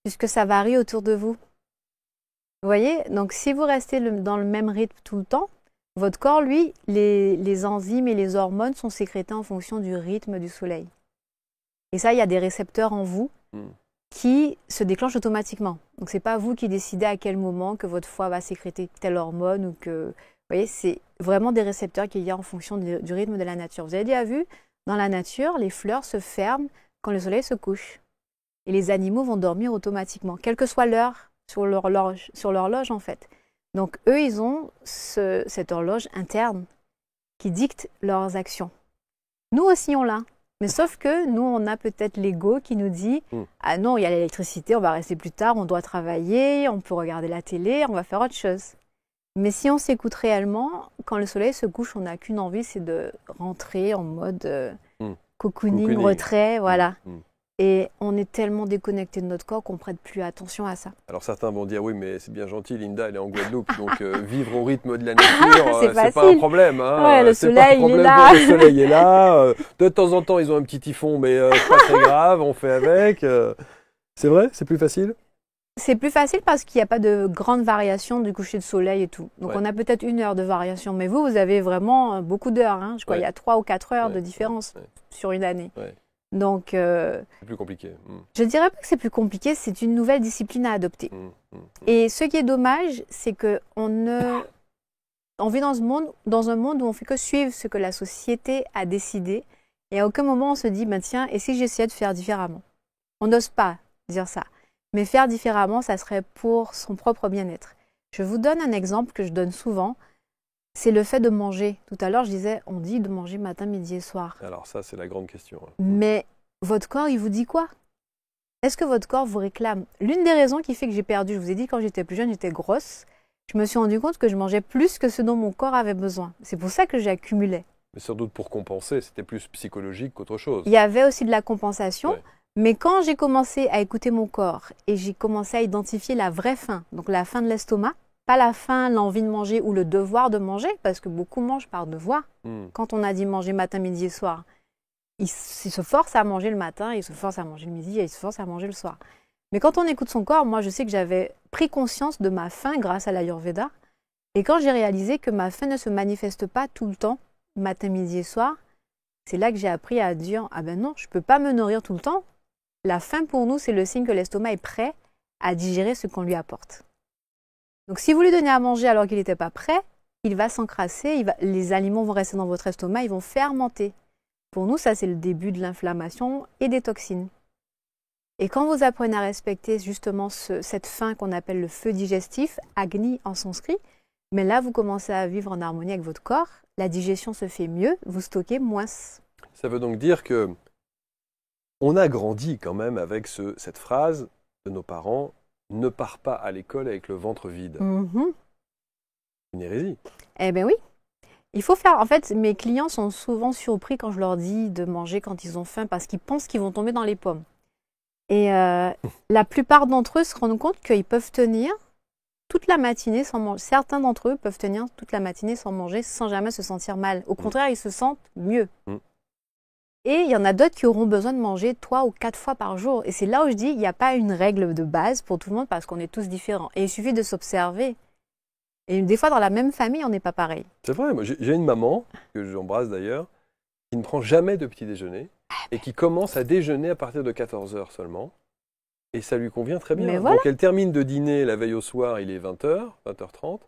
puisque ça varie autour de vous. Vous voyez? Donc si vous restez dans le même rythme tout le temps, votre corps, lui, les enzymes et les hormones sont sécrétées en fonction du rythme du soleil. Et ça, il y a des récepteurs en vous qui se déclenchent automatiquement. Donc c'est pas vous qui décidez à quel moment que votre foie va sécréter telle hormone ou que... Vous voyez, c'est vraiment des récepteurs qu'il y a en fonction du rythme de la nature. Vous avez déjà vu? Dans la nature, les fleurs se ferment quand le soleil se couche. Et les animaux vont dormir automatiquement, quelle que soit l'heure sur l'horloge en fait. Donc eux, ils ont cette horloge interne qui dicte leurs actions. Nous aussi, on l'a. Mais sauf que nous, on a peut-être l'ego qui nous dit « Ah non, il y a l'électricité, on va rester plus tard, on doit travailler, on peut regarder la télé, on va faire autre chose. » Mais si on s'écoute réellement, quand le soleil se couche, on n'a qu'une envie, c'est de rentrer en mode cocooning, retrait, voilà. Et on est tellement déconnecté de notre corps qu'on ne prête plus attention à ça. Alors certains vont dire, oui, mais c'est bien gentil, Linda, elle est en Guadeloupe, donc vivre au rythme de la nature, c'est pas un problème. Hein, ouais, le soleil, il est là. Le soleil est là. De temps en temps, ils ont un petit typhon, mais c'est pas très grave, on fait avec. C'est vrai? C'est plus facile? C'est plus facile parce qu'il n'y a pas de grande variation du coucher de soleil et tout. Donc on a peut-être 1 heure de variation, mais vous avez vraiment beaucoup d'heures. Hein. Je crois qu'il y a 3 ou 4 heures de différence sur une année. Donc, c'est plus compliqué. Je dirais pas que c'est plus compliqué, c'est une nouvelle discipline à adopter. Et ce qui est dommage, c'est qu'on vit dans un monde où on fait que suivre ce que la société a décidé. Et à aucun moment on se dit, tiens, et si j'essayais de faire différemment? On n'ose pas dire ça. Mais faire différemment, ça serait pour son propre bien-être. Je vous donne un exemple que je donne souvent. C'est le fait de manger. Tout à l'heure, je disais, on dit de manger matin, midi et soir. Alors ça, c'est la grande question. Mais votre corps, il vous dit quoi? Est-ce que votre corps vous réclame? L'une des raisons qui fait que j'ai perdu, je vous ai dit, quand j'étais plus jeune, j'étais grosse. Je me suis rendu compte que je mangeais plus que ce dont mon corps avait besoin. C'est pour ça que j'ai accumulé. Mais sans doute pour compenser, c'était plus psychologique qu'autre chose. Il y avait aussi de la compensation. Mais quand j'ai commencé à écouter mon corps et j'ai commencé à identifier la vraie faim, donc la faim de l'estomac, pas la faim, l'envie de manger ou le devoir de manger, parce que beaucoup mangent par devoir. Quand on a dit manger matin, midi et soir, ils se forcent à manger le matin, ils se forcent à manger le midi et ils se forcent à manger le soir. Mais quand on écoute son corps, moi je sais que j'avais pris conscience de ma faim grâce à l'Ayurveda. Et quand j'ai réalisé que ma faim ne se manifeste pas tout le temps, matin, midi et soir, c'est là que j'ai appris à dire « Ah ben non, je ne peux pas me nourrir tout le temps. » La faim pour nous, c'est le signe que l'estomac est prêt à digérer ce qu'on lui apporte. Donc si vous lui donnez à manger alors qu'il n'était pas prêt, il va s'encrasser, les aliments vont rester dans votre estomac, ils vont fermenter. Pour nous, ça c'est le début de l'inflammation et des toxines. Et quand vous apprenez à respecter justement cette faim qu'on appelle le feu digestif, Agni en sanskrit, mais là vous commencez à vivre en harmonie avec votre corps, la digestion se fait mieux, vous stockez moins. Ça veut donc dire que on a grandi quand même avec cette phrase de nos parents, ne pars pas à l'école avec le ventre vide. Une hérésie. Eh bien oui. Il faut faire. En fait, mes clients sont souvent surpris quand je leur dis de manger quand ils ont faim parce qu'ils pensent qu'ils vont tomber dans les pommes. Et la plupart d'entre eux se rendent compte qu'ils peuvent tenir toute la matinée sans manger. Certains d'entre eux peuvent tenir toute la matinée sans manger sans jamais se sentir mal. Au contraire, ils se sentent mieux. Et il y en a d'autres qui auront besoin de manger 3 ou 4 fois par jour. Et c'est là où je dis, il n'y a pas une règle de base pour tout le monde parce qu'on est tous différents. Et il suffit de s'observer. Et des fois, dans la même famille, on n'est pas pareil. C'est vrai. Moi, j'ai une maman, que j'embrasse d'ailleurs, qui ne prend jamais de petit déjeuner et qui commence à déjeuner à partir de 14h seulement. Et ça lui convient très bien. Voilà. Donc, elle termine de dîner la veille au soir, il est 20h, 20h30.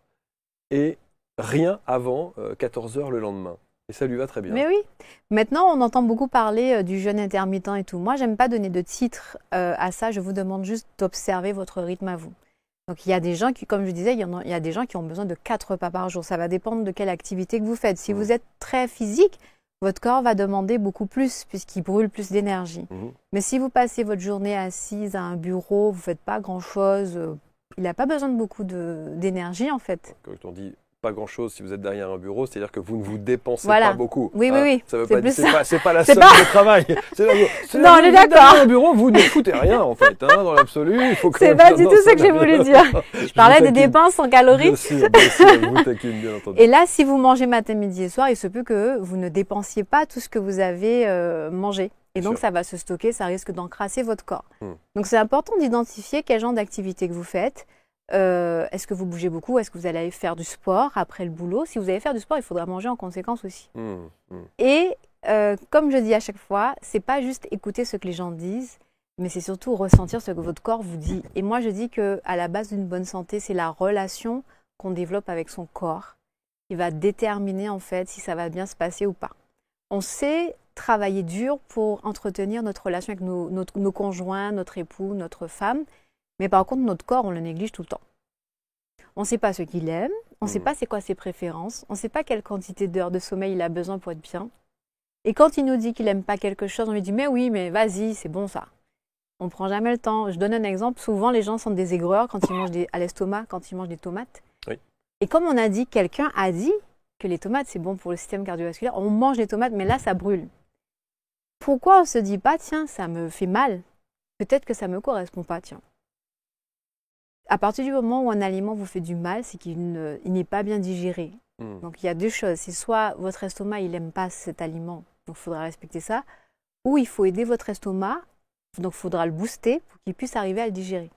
Et rien avant 14h le lendemain. Et ça lui va très bien. Mais oui. Maintenant, on entend beaucoup parler du jeûne intermittent et tout. Moi, j'aime pas donner de titre à ça. Je vous demande juste d'observer votre rythme à vous. Donc, il y a des gens qui, comme je disais, il y a des gens qui ont besoin de 4 repas par jour. Ça va dépendre de quelle activité que vous faites. Si vous êtes très physique, votre corps va demander beaucoup plus puisqu'il brûle plus d'énergie. Mais si vous passez votre journée assise à un bureau, vous ne faites pas grand-chose, il n'a pas besoin de beaucoup d'énergie en fait. Quand on dit pas grand-chose si vous êtes derrière un bureau, c'est-à-dire que vous ne vous dépensez pas beaucoup. Oui, oui. Ça veut pas dire c'est pas la somme de travail. Non, on est d'accord. Derrière un bureau, vous ne foutez rien en fait, dans l'absolu. C'est pas du tout ce que j'ai voulu dire. Je parlais des dépenses en calories. Bien sûr, je vous taquine, bien entendu. Et là, si vous mangez matin, midi et soir, il se peut que vous ne dépensiez pas tout ce que vous avez mangé. Et donc, ça va se stocker, ça risque d'encrasser votre corps. Donc, c'est important d'identifier quel genre d'activité que vous faites. Est-ce que vous bougez beaucoup? Est-ce que vous allez faire du sport après le boulot? Si vous allez faire du sport, il faudra manger en conséquence aussi. Et comme je dis à chaque fois, c'est pas juste écouter ce que les gens disent, mais c'est surtout ressentir ce que votre corps vous dit. Et moi, je dis que à la base d'une bonne santé, c'est la relation qu'on développe avec son corps qui va déterminer en fait si ça va bien se passer ou pas. On sait travailler dur pour entretenir notre relation avec nos conjoints, notre époux, notre femme. Mais par contre, notre corps, on le néglige tout le temps. On ne sait pas ce qu'il aime, on ne sait pas c'est quoi ses préférences, on ne sait pas quelle quantité d'heures de sommeil il a besoin pour être bien. Et quand il nous dit qu'il n'aime pas quelque chose, on lui dit « mais oui, mais vas-y, c'est bon ça ». On ne prend jamais le temps. Je donne un exemple. Souvent, les gens sont des aigreurs quand ils mangent à l'estomac, quand ils mangent des tomates. Oui. Et comme on a dit, quelqu'un a dit que les tomates, c'est bon pour le système cardiovasculaire, on mange les tomates, mais là, ça brûle. Pourquoi on ne se dit pas, tiens, ça me fait mal. Peut-être que ça ne me correspond pas, tiens. À partir du moment où un aliment vous fait du mal, c'est qu'il n'est pas bien digéré. Donc, il y a deux choses. C'est soit votre estomac, il n'aime pas cet aliment, donc il faudra respecter ça, ou il faut aider votre estomac. Donc, il faudra le booster pour qu'il puisse arriver à le digérer.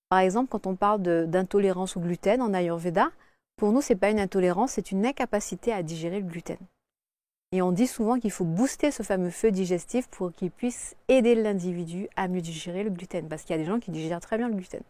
Par exemple, quand on parle d'intolérance au gluten en Ayurveda, pour nous, ce n'est pas une intolérance, c'est une incapacité à digérer le gluten. Et on dit souvent qu'il faut booster ce fameux feu digestif pour qu'il puisse aider l'individu à mieux digérer le gluten. Parce qu'il y a des gens qui digèrent très bien le gluten.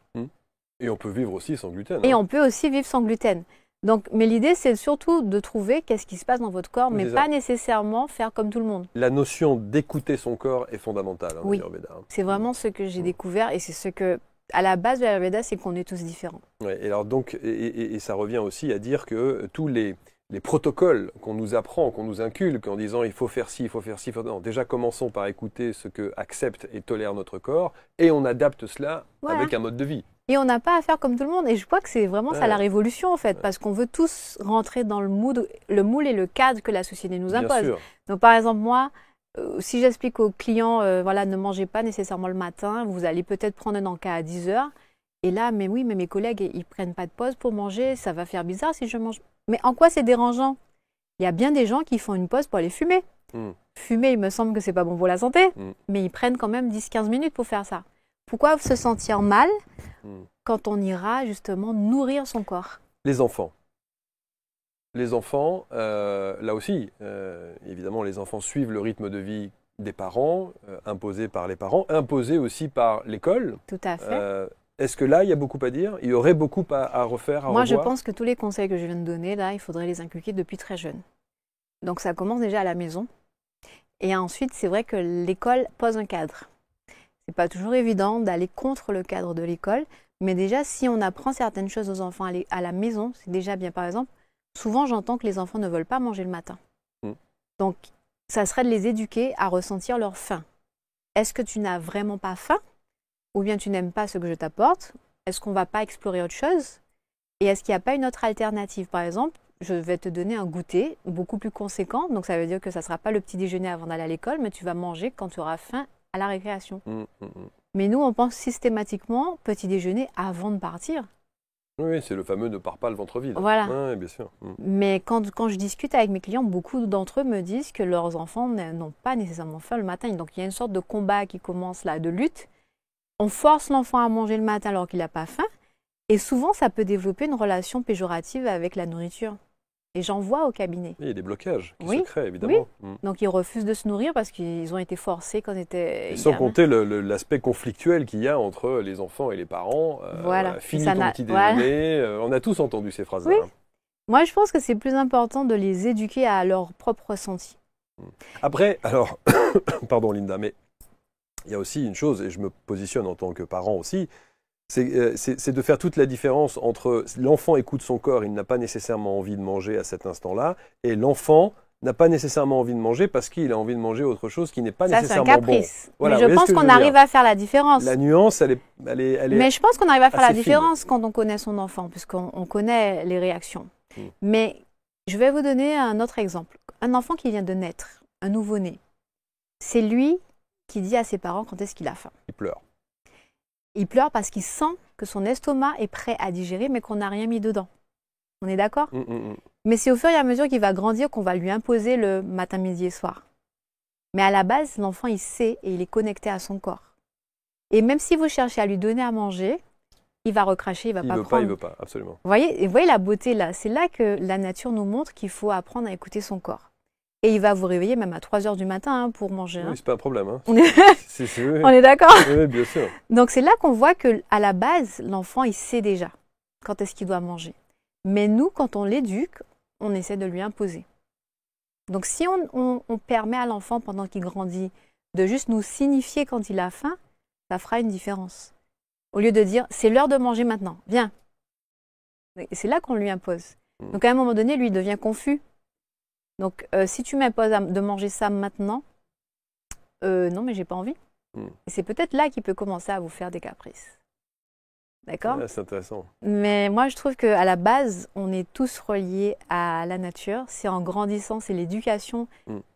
Et on peut vivre aussi sans gluten. Et on peut aussi vivre sans gluten. Donc, mais l'idée, c'est surtout de trouver qu'est-ce qui se passe dans votre corps, mais pas nécessairement faire comme tout le monde. La notion d'écouter son corps est fondamentale en Ayurveda. C'est vraiment ce que j'ai découvert et c'est ce que, à la base de l'Ayurveda, c'est qu'on est tous différents. Ouais, et alors donc, et ça revient aussi à dire que tous les protocoles qu'on nous apprend, qu'on nous inculque en disant il faut faire ci, il faut faire ci, non, déjà commençons par écouter ce que accepte et tolère notre corps et on adapte cela avec un mode de vie. Et on n'a pas à faire comme tout le monde. Et je crois que c'est vraiment ça la révolution, en fait, parce qu'on veut tous rentrer dans le moule et le cadre que la société nous impose. Bien sûr. Donc, par exemple, moi, si j'explique aux clients, voilà, ne mangez pas nécessairement le matin, vous allez peut-être prendre un encas à 10 heures. Et là, mais oui, mais mes collègues, ils prennent pas de pause pour manger, ça va faire bizarre si je mange. Mais en quoi c'est dérangeant? Il y a bien des gens qui font une pause pour aller fumer. Fumer, il me semble que c'est pas bon pour la santé, mais ils prennent quand même 10-15 minutes pour faire ça. Pourquoi se sentir mal quand on ira justement nourrir son corps? Les enfants. Les enfants, là aussi, évidemment, les enfants suivent le rythme de vie des parents, imposé par les parents, imposé aussi par l'école. Tout à fait. Est-ce que là, il y a beaucoup à dire? Il y aurait beaucoup à refaire, à Moi, revoir? je pense que tous les conseils que je viens de donner, là, il faudrait les inculquer depuis très jeune. Donc, ça commence déjà à la maison. Et ensuite, c'est vrai que l'école pose un cadre. C'est pas toujours évident d'aller contre le cadre de l'école, mais déjà, si on apprend certaines choses aux enfants à la maison, c'est déjà bien. Par exemple, souvent, j'entends que les enfants ne veulent pas manger le matin. Donc, ça serait de les éduquer à ressentir leur faim. Est-ce que tu n'as vraiment pas faim? Ou bien tu n'aimes pas ce que je t'apporte? Est-ce qu'on ne va pas explorer autre chose? Et est-ce qu'il n'y a pas une autre alternative? Par exemple, je vais te donner un goûter beaucoup plus conséquent. Donc, ça veut dire que ça ne sera pas le petit déjeuner avant d'aller à l'école, mais tu vas manger quand tu auras faim à la récréation. Mais nous, on pense systématiquement petit déjeuner avant de partir. Oui, c'est le fameux ne pars pas le ventre vide. Voilà. Oui, bien sûr. Mais quand je discute avec mes clients, beaucoup d'entre eux me disent que leurs enfants n'ont pas nécessairement faim le matin. Donc, il y a une sorte de combat qui commence là, de lutte. On force l'enfant à manger le matin alors qu'il n'a pas faim. Et souvent, ça peut développer une relation péjorative avec la nourriture. Et j'en vois au cabinet. Il y a des blocages qui se créent, évidemment. Donc, ils refusent de se nourrir parce qu'ils ont été forcés quand ils étaient... Et sans compter l'aspect conflictuel qu'il y a entre les enfants et les parents. Voilà. Fini ton petit déjeuner. Voilà. On a tous entendu ces phrases-là. Oui. Moi, je pense que c'est plus important de les éduquer à leur propre ressenti. Après, alors, pardon Linda, mais il y a aussi une chose, et je me positionne en tant que parent aussi, c'est de faire toute la différence entre l'enfant écoute son corps, il n'a pas nécessairement envie de manger à cet instant-là, et l'enfant n'a pas nécessairement envie de manger parce qu'il a envie de manger autre chose qui n'est pas nécessairement bon. Ça, c'est un caprice. Voilà, mais je pense qu'on arrive à faire la différence. La nuance, elle est mais je pense qu'on arrive à faire la fine. différence quand on connaît son enfant, puisqu'on connaît les réactions. Mais je vais vous donner un autre exemple. Un enfant qui vient de naître, un nouveau-né, c'est lui qui dit à ses parents quand est-ce qu'il a faim. Il pleure. Il pleure parce qu'il sent que son estomac est prêt à digérer, mais qu'on n'a rien mis dedans. On est d'accord? Mais c'est au fur et à mesure qu'il va grandir qu'on va lui imposer le matin, midi et soir. Mais à la base, l'enfant, il sait et il est connecté à son corps. Et même si vous cherchez à lui donner à manger, il va recracher, il va pas prendre. Il veut pas, absolument. Vous voyez la beauté là? C'est là que la nature nous montre qu'il faut apprendre à écouter son corps. Et il va vous réveiller même à 3 heures du matin pour manger. Oui, c'est pas un problème. Hein. On est d'accord? Oui, bien sûr. Donc c'est là qu'on voit qu'à la base, l'enfant, il sait déjà quand est-ce qu'il doit manger. Mais nous, quand on l'éduque, on essaie de lui imposer. Donc si on permet à l'enfant, pendant qu'il grandit, de juste nous signifier quand il a faim, ça fera une différence. Au lieu de dire, c'est l'heure de manger maintenant, viens. C'est là qu'on lui impose. Donc à un moment donné, lui, il devient confus. Donc, si tu m'imposes de manger ça maintenant, non, mais j'ai pas envie. Et c'est peut-être là qu'il peut commencer à vous faire des caprices. D'accord? Ouais, c'est intéressant. Mais moi, je trouve qu'à la base, on est tous reliés à la nature. C'est en grandissant, c'est l'éducation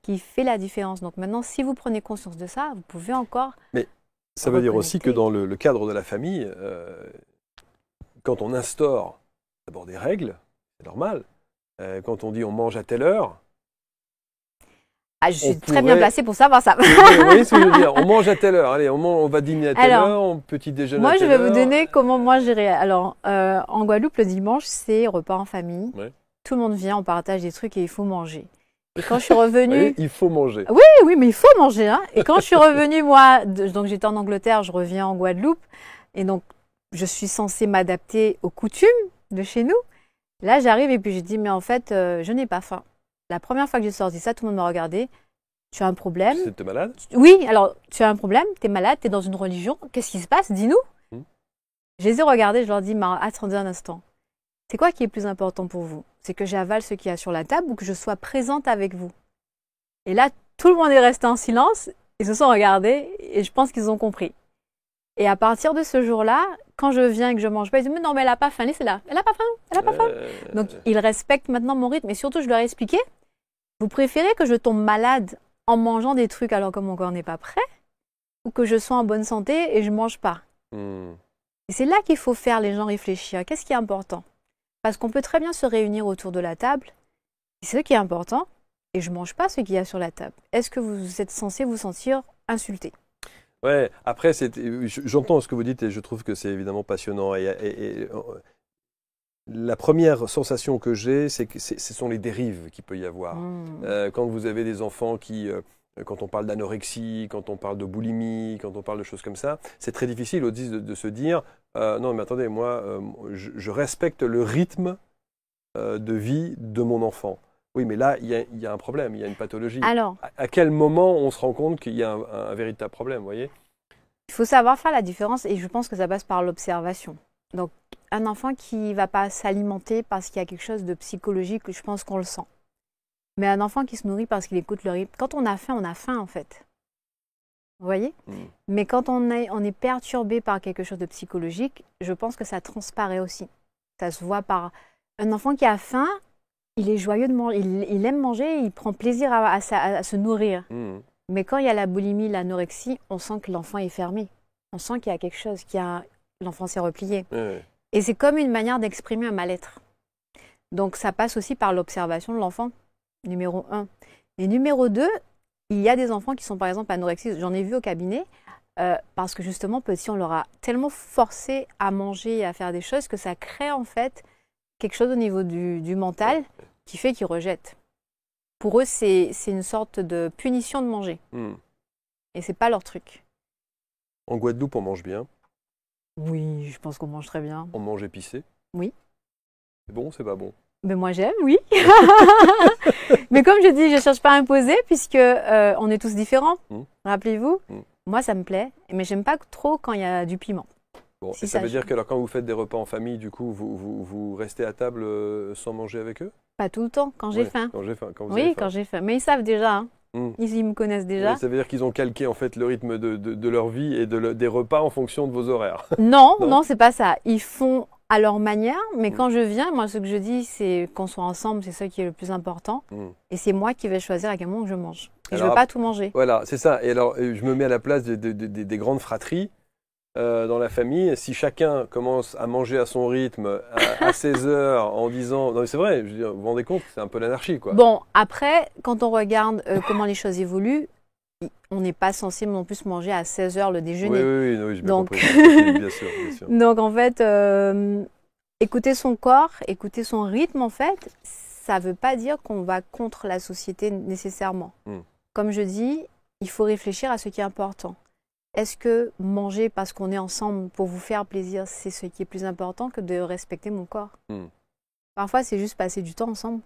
qui fait la différence. Donc maintenant, si vous prenez conscience de ça, vous pouvez encore... Mais ça veut dire aussi que dans le cadre de la famille, quand on instaure d'abord des règles, c'est normal. Quand on dit on mange à telle heure... Ah, je suis très bien placée pour savoir ça. Vous voyez ce que je veux dire? On mange à telle heure. Allez, on va dîner à telle heure, on petit déjeuner à telle heure. Moi, je vais vous donner comment moi j'irai. Alors, en Guadeloupe, le dimanche, c'est repas en famille. Ouais. Tout le monde vient, on partage des trucs et il faut manger. Et quand je suis revenue... Oui, il faut manger. Oui, oui, mais il faut manger. Hein. Et quand je suis revenue, moi, donc j'étais en Angleterre, je reviens en Guadeloupe. Et donc, je suis censée m'adapter aux coutumes de chez nous. Là, j'arrive et puis je dis, mais en fait, je n'ai pas faim. La première fois que j'ai sorti ça, tout le monde m'a regardé. Tu as un problème? Tu es malade? Oui, alors, tu as un problème, tu es malade, tu es dans une religion. Qu'est-ce qui se passe? Dis-nous. Je les ai regardés, je leur dis, mais attendez un instant. C'est quoi qui est plus important pour vous? C'est que j'avale ce qu'il y a sur la table ou que je sois présente avec vous? Et là, tout le monde est resté en silence, ils se sont regardés et je pense qu'ils ont compris. Et à partir de ce jour-là, quand je viens et que je mange pas, ils disent, mais non, mais elle n'a pas faim, laissez-la. Elle n'a pas faim, elle n'a pas faim. Donc, ils respectent maintenant mon rythme. Et surtout, je leur ai expliqué, vous préférez que je tombe malade en mangeant des trucs alors que mon corps n'est pas prêt, ou que je sois en bonne santé et je ne mange pas? Et c'est là qu'il faut faire les gens réfléchir. Qu'est-ce qui est important? Parce qu'on peut très bien se réunir autour de la table, c'est ce qui est important, et je ne mange pas ce qu'il y a sur la table. Est-ce que vous êtes censé vous sentir insulté? Ouais, après, j'entends ce que vous dites et je trouve que c'est évidemment passionnant. La première sensation que j'ai, c'est que ce sont les dérives qu'il peut y avoir. Quand vous avez des enfants quand on parle d'anorexie, quand on parle de boulimie, quand on parle de choses comme ça, c'est très difficile de se dire non, mais attendez, moi, je respecte le rythme de vie de mon enfant. Oui, mais là, il y a un problème, il y a une pathologie. Alors, à quel moment on se rend compte qu'il y a un véritable problème, vous voyez? Il faut savoir faire la différence et je pense que ça passe par l'observation. Donc, un enfant qui ne va pas s'alimenter parce qu'il y a quelque chose de psychologique, je pense qu'on le sent. Mais un enfant qui se nourrit parce qu'il écoute le rythme, quand on a faim en fait. Vous voyez? Mais quand on est perturbé par quelque chose de psychologique, je pense que ça transparaît aussi. Ça se voit par un enfant qui a faim, il est joyeux de manger, il aime manger, il prend plaisir à se nourrir. Mais quand il y a la boulimie, l'anorexie, on sent que l'enfant est fermé. On sent qu'il y a quelque chose, l'enfant s'est replié. Et c'est comme une manière d'exprimer un mal-être. Donc ça passe aussi par l'observation de l'enfant, numéro 1. Et numéro 2, il y a des enfants qui sont par exemple anorexiques. J'en ai vu au cabinet, parce que justement, petit, on leur a tellement forcé à manger et à faire des choses que ça crée en fait quelque chose au niveau du mental qui fait qu'ils rejettent. Pour eux, c'est une sorte de punition de manger. Et c'est pas leur truc. En Guadeloupe, on mange bien. Oui, je pense qu'on mange très bien. On mange épicé. Oui. C'est bon, c'est pas bon? Mais moi, j'aime, oui. Mais comme je dis, je ne cherche pas à imposer puisque on est tous différents. Rappelez-vous. Moi, ça me plaît. Mais j'aime pas trop quand il y a du piment. Bon, et ça veut dire que alors, quand vous faites des repas en famille, du coup, vous restez à table sans manger avec eux? Pas tout le temps, quand j'ai faim. Quand j'ai faim. Oui, quand j'ai faim. Mais ils savent déjà. Hein. Ils me connaissent déjà. Ça veut dire qu'ils ont calqué en fait le rythme de leur vie et des repas en fonction de vos horaires. Non, c'est pas ça. Ils font à leur manière, mais quand je viens, moi, ce que je dis, c'est qu'on soit ensemble, c'est ça qui est le plus important. Et c'est moi qui vais choisir à quel moment je mange. Et je ne veux pas tout manger. Voilà, c'est ça. Et alors, je me mets à la place des grandes fratries. Dans la famille, si chacun commence à manger à son rythme à 16 heures en disant... Non mais c'est vrai, je veux dire, vous vous rendez compte, c'est un peu l'anarchie, quoi. Bon, après, quand on regarde comment les choses évoluent, on n'est pas censé non plus manger à 16 heures le déjeuner. Oui, j'ai bien compris. Bien sûr. Donc en fait, écouter son corps, écouter son rythme, en fait, ça ne veut pas dire qu'on va contre la société nécessairement. Comme je dis, il faut réfléchir à ce qui est important. Est-ce que manger parce qu'on est ensemble pour vous faire plaisir, c'est ce qui est plus important que de respecter mon corps? Parfois, c'est juste passer du temps ensemble.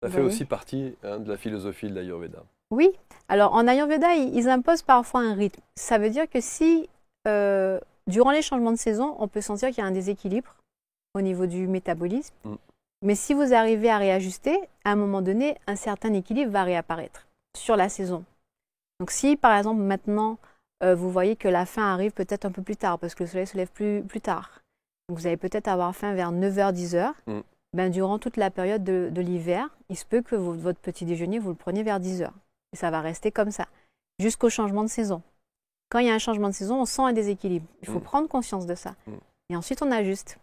Ça fait aussi partie de la philosophie de l'Ayurveda. Oui. Alors, en Ayurveda, ils imposent parfois un rythme. Ça veut dire que si, durant les changements de saison, on peut sentir qu'il y a un déséquilibre au niveau du métabolisme, mais si vous arrivez à réajuster, à un moment donné, un certain équilibre va réapparaître sur la saison. Donc si par exemple maintenant, vous voyez que la faim arrive peut-être un peu plus tard parce que le soleil se lève plus tard, donc vous allez peut-être avoir faim vers 9h, 10h, ben, durant toute la période de l'hiver, il se peut que votre petit déjeuner, vous le preniez vers 10h. Et ça va rester comme ça, jusqu'au changement de saison. Quand il y a un changement de saison, on sent un déséquilibre. Il faut prendre conscience de ça. Et ensuite, on ajuste.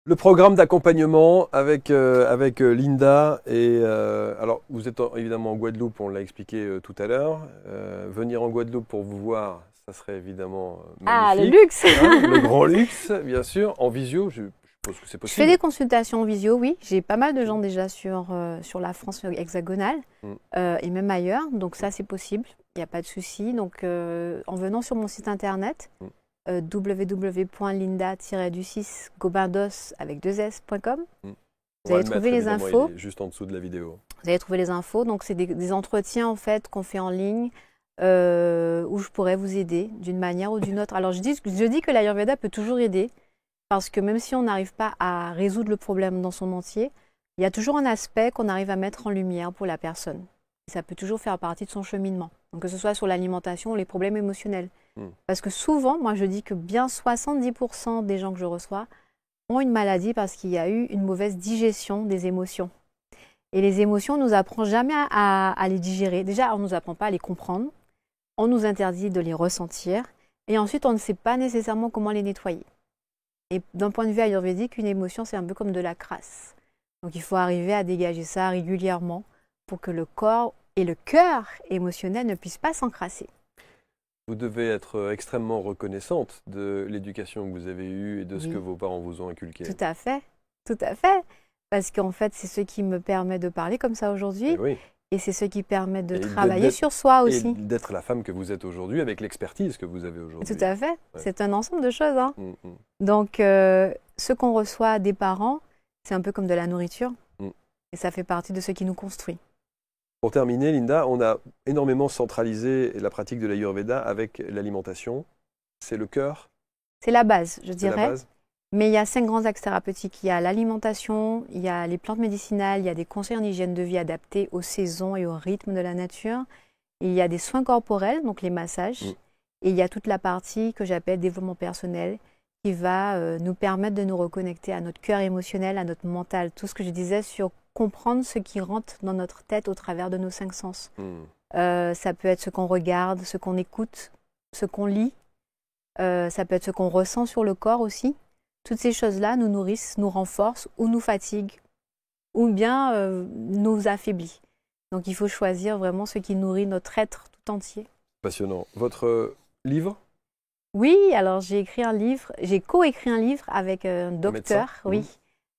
Le programme d'accompagnement avec Linda. Alors, vous êtes évidemment en Guadeloupe, on l'a expliqué tout à l'heure. Venir en Guadeloupe pour vous voir, ça serait évidemment magnifique. Ah, le luxe Hein, le grand luxe, bien sûr. En visio, je suppose que c'est possible. Je fais des consultations en visio, oui. J'ai pas mal de gens déjà sur la France hexagonale et même ailleurs. Donc ça, c'est possible. Il n'y a pas de souci. Donc, en venant sur mon site internet, www.linda-du6gobardos avec 2s.com, vous allez trouver les infos. Il est juste en dessous de la vidéo. Vous allez trouver les infos. Donc, c'est des entretiens en fait qu'on fait en ligne où je pourrais vous aider d'une manière ou d'une autre. Alors, je dis que l'Ayurveda peut toujours aider parce que même si on n'arrive pas à résoudre le problème dans son entier, il y a toujours un aspect qu'on arrive à mettre en lumière pour la personne. Et ça peut toujours faire partie de son cheminement. Donc, que ce soit sur l'alimentation ou les problèmes émotionnels. Parce que souvent, moi je dis que bien 70% des gens que je reçois ont une maladie parce qu'il y a eu une mauvaise digestion des émotions. Et les émotions, on ne nous apprend jamais à les digérer. Déjà, on ne nous apprend pas à les comprendre. On nous interdit de les ressentir. Et ensuite, on ne sait pas nécessairement comment les nettoyer. Et d'un point de vue ayurvédique, une émotion, c'est un peu comme de la crasse. Donc il faut arriver à dégager ça régulièrement pour que le corps et le cœur émotionnel ne puissent pas s'encrasser. Vous devez être extrêmement reconnaissante de l'éducation que vous avez eue et de ce que vos parents vous ont inculqué. Tout à fait, tout à fait. Parce qu'en fait, c'est ce qui me permet de parler comme ça aujourd'hui. Et c'est ce qui permet de travailler sur soi aussi. Et d'être la femme que vous êtes aujourd'hui avec l'expertise que vous avez aujourd'hui. Tout à fait. C'est un ensemble de choses. Hein. Donc, ce qu'on reçoit des parents, c'est un peu comme de la nourriture. Et ça fait partie de ce qui nous construit. Pour terminer, Linda, on a énormément centralisé la pratique de l'Ayurveda avec l'alimentation. C'est le cœur. C'est la base, je dirais. La base. Mais il y a 5 grands axes thérapeutiques. Il y a l'alimentation, il y a les plantes médicinales, il y a des conseils en hygiène de vie adaptés aux saisons et au rythme de la nature. Il y a des soins corporels, donc les massages. Et il y a toute la partie que j'appelle développement personnel qui va nous permettre de nous reconnecter à notre cœur émotionnel, à notre mental. Tout ce que je disais sur comprendre ce qui rentre dans notre tête au travers de nos 5 sens. Ça peut être ce qu'on regarde, ce qu'on écoute, ce qu'on lit. Ça peut être ce qu'on ressent sur le corps aussi. Toutes ces choses-là nous nourrissent, nous renforcent ou nous fatiguent ou bien nous affaiblit. Donc il faut choisir vraiment ce qui nourrit notre être tout entier. Passionnant. Votre livre ? Oui, alors j'ai co-écrit un livre avec un docteur,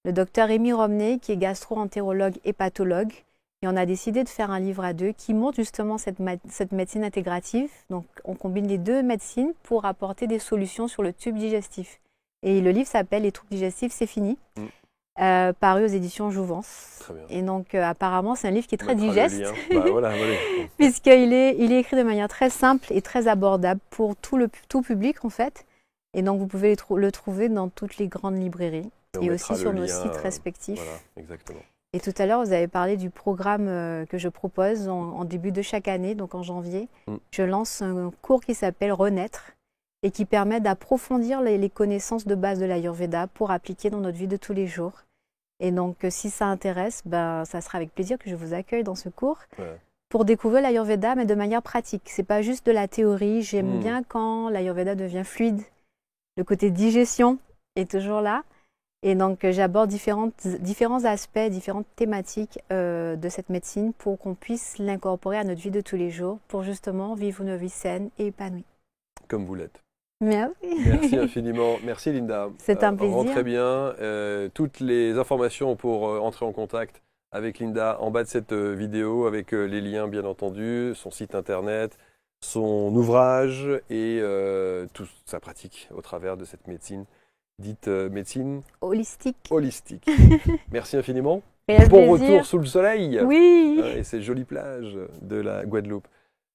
le docteur Rémi Romney, qui est gastro-entérologue et pathologue. Et on a décidé de faire un livre à deux qui montre justement cette médecine intégrative. Donc on combine les deux médecines pour apporter des solutions sur le tube digestif. Et le livre s'appelle « Les troubles digestifs, c'est fini », paru aux éditions Jouvence. Très bien. Et donc apparemment, c'est un livre qui est très digeste, puisqu'il est écrit de manière très simple et très abordable pour tout public en fait. Et donc vous pouvez le trouver dans toutes les grandes librairies et aussi sur nos sites respectifs. Voilà, exactement. Et tout à l'heure, vous avez parlé du programme que je propose en début de chaque année, donc en janvier. Je lance un cours qui s'appelle « Renaître » et qui permet d'approfondir les connaissances de base de l'Ayurveda pour appliquer dans notre vie de tous les jours. Et donc, si ça intéresse, ça sera avec plaisir que je vous accueille dans ce cours pour découvrir l'Ayurveda, mais de manière pratique. C'est pas juste de la théorie. J'aime bien quand l'Ayurveda devient fluide. Le côté digestion est toujours là. Et donc, j'aborde différents aspects, différentes thématiques de cette médecine pour qu'on puisse l'incorporer à notre vie de tous les jours pour justement vivre une vie saine et épanouie. Comme vous l'êtes. Merci. Merci infiniment. Merci Linda. C'est un plaisir. Rentrez bien. Toutes les informations pour entrer en contact avec Linda en bas de cette vidéo avec les liens bien entendu, son site internet, son ouvrage et toute sa pratique au travers de cette médecine dite médecine holistique. Merci infiniment. Bon retour sous le soleil. Oui. Et ces jolies plages de la Guadeloupe.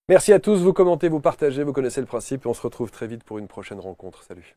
Merci à tous, vous commentez, vous partagez, vous connaissez le principe et on se retrouve très vite pour une prochaine rencontre. Salut.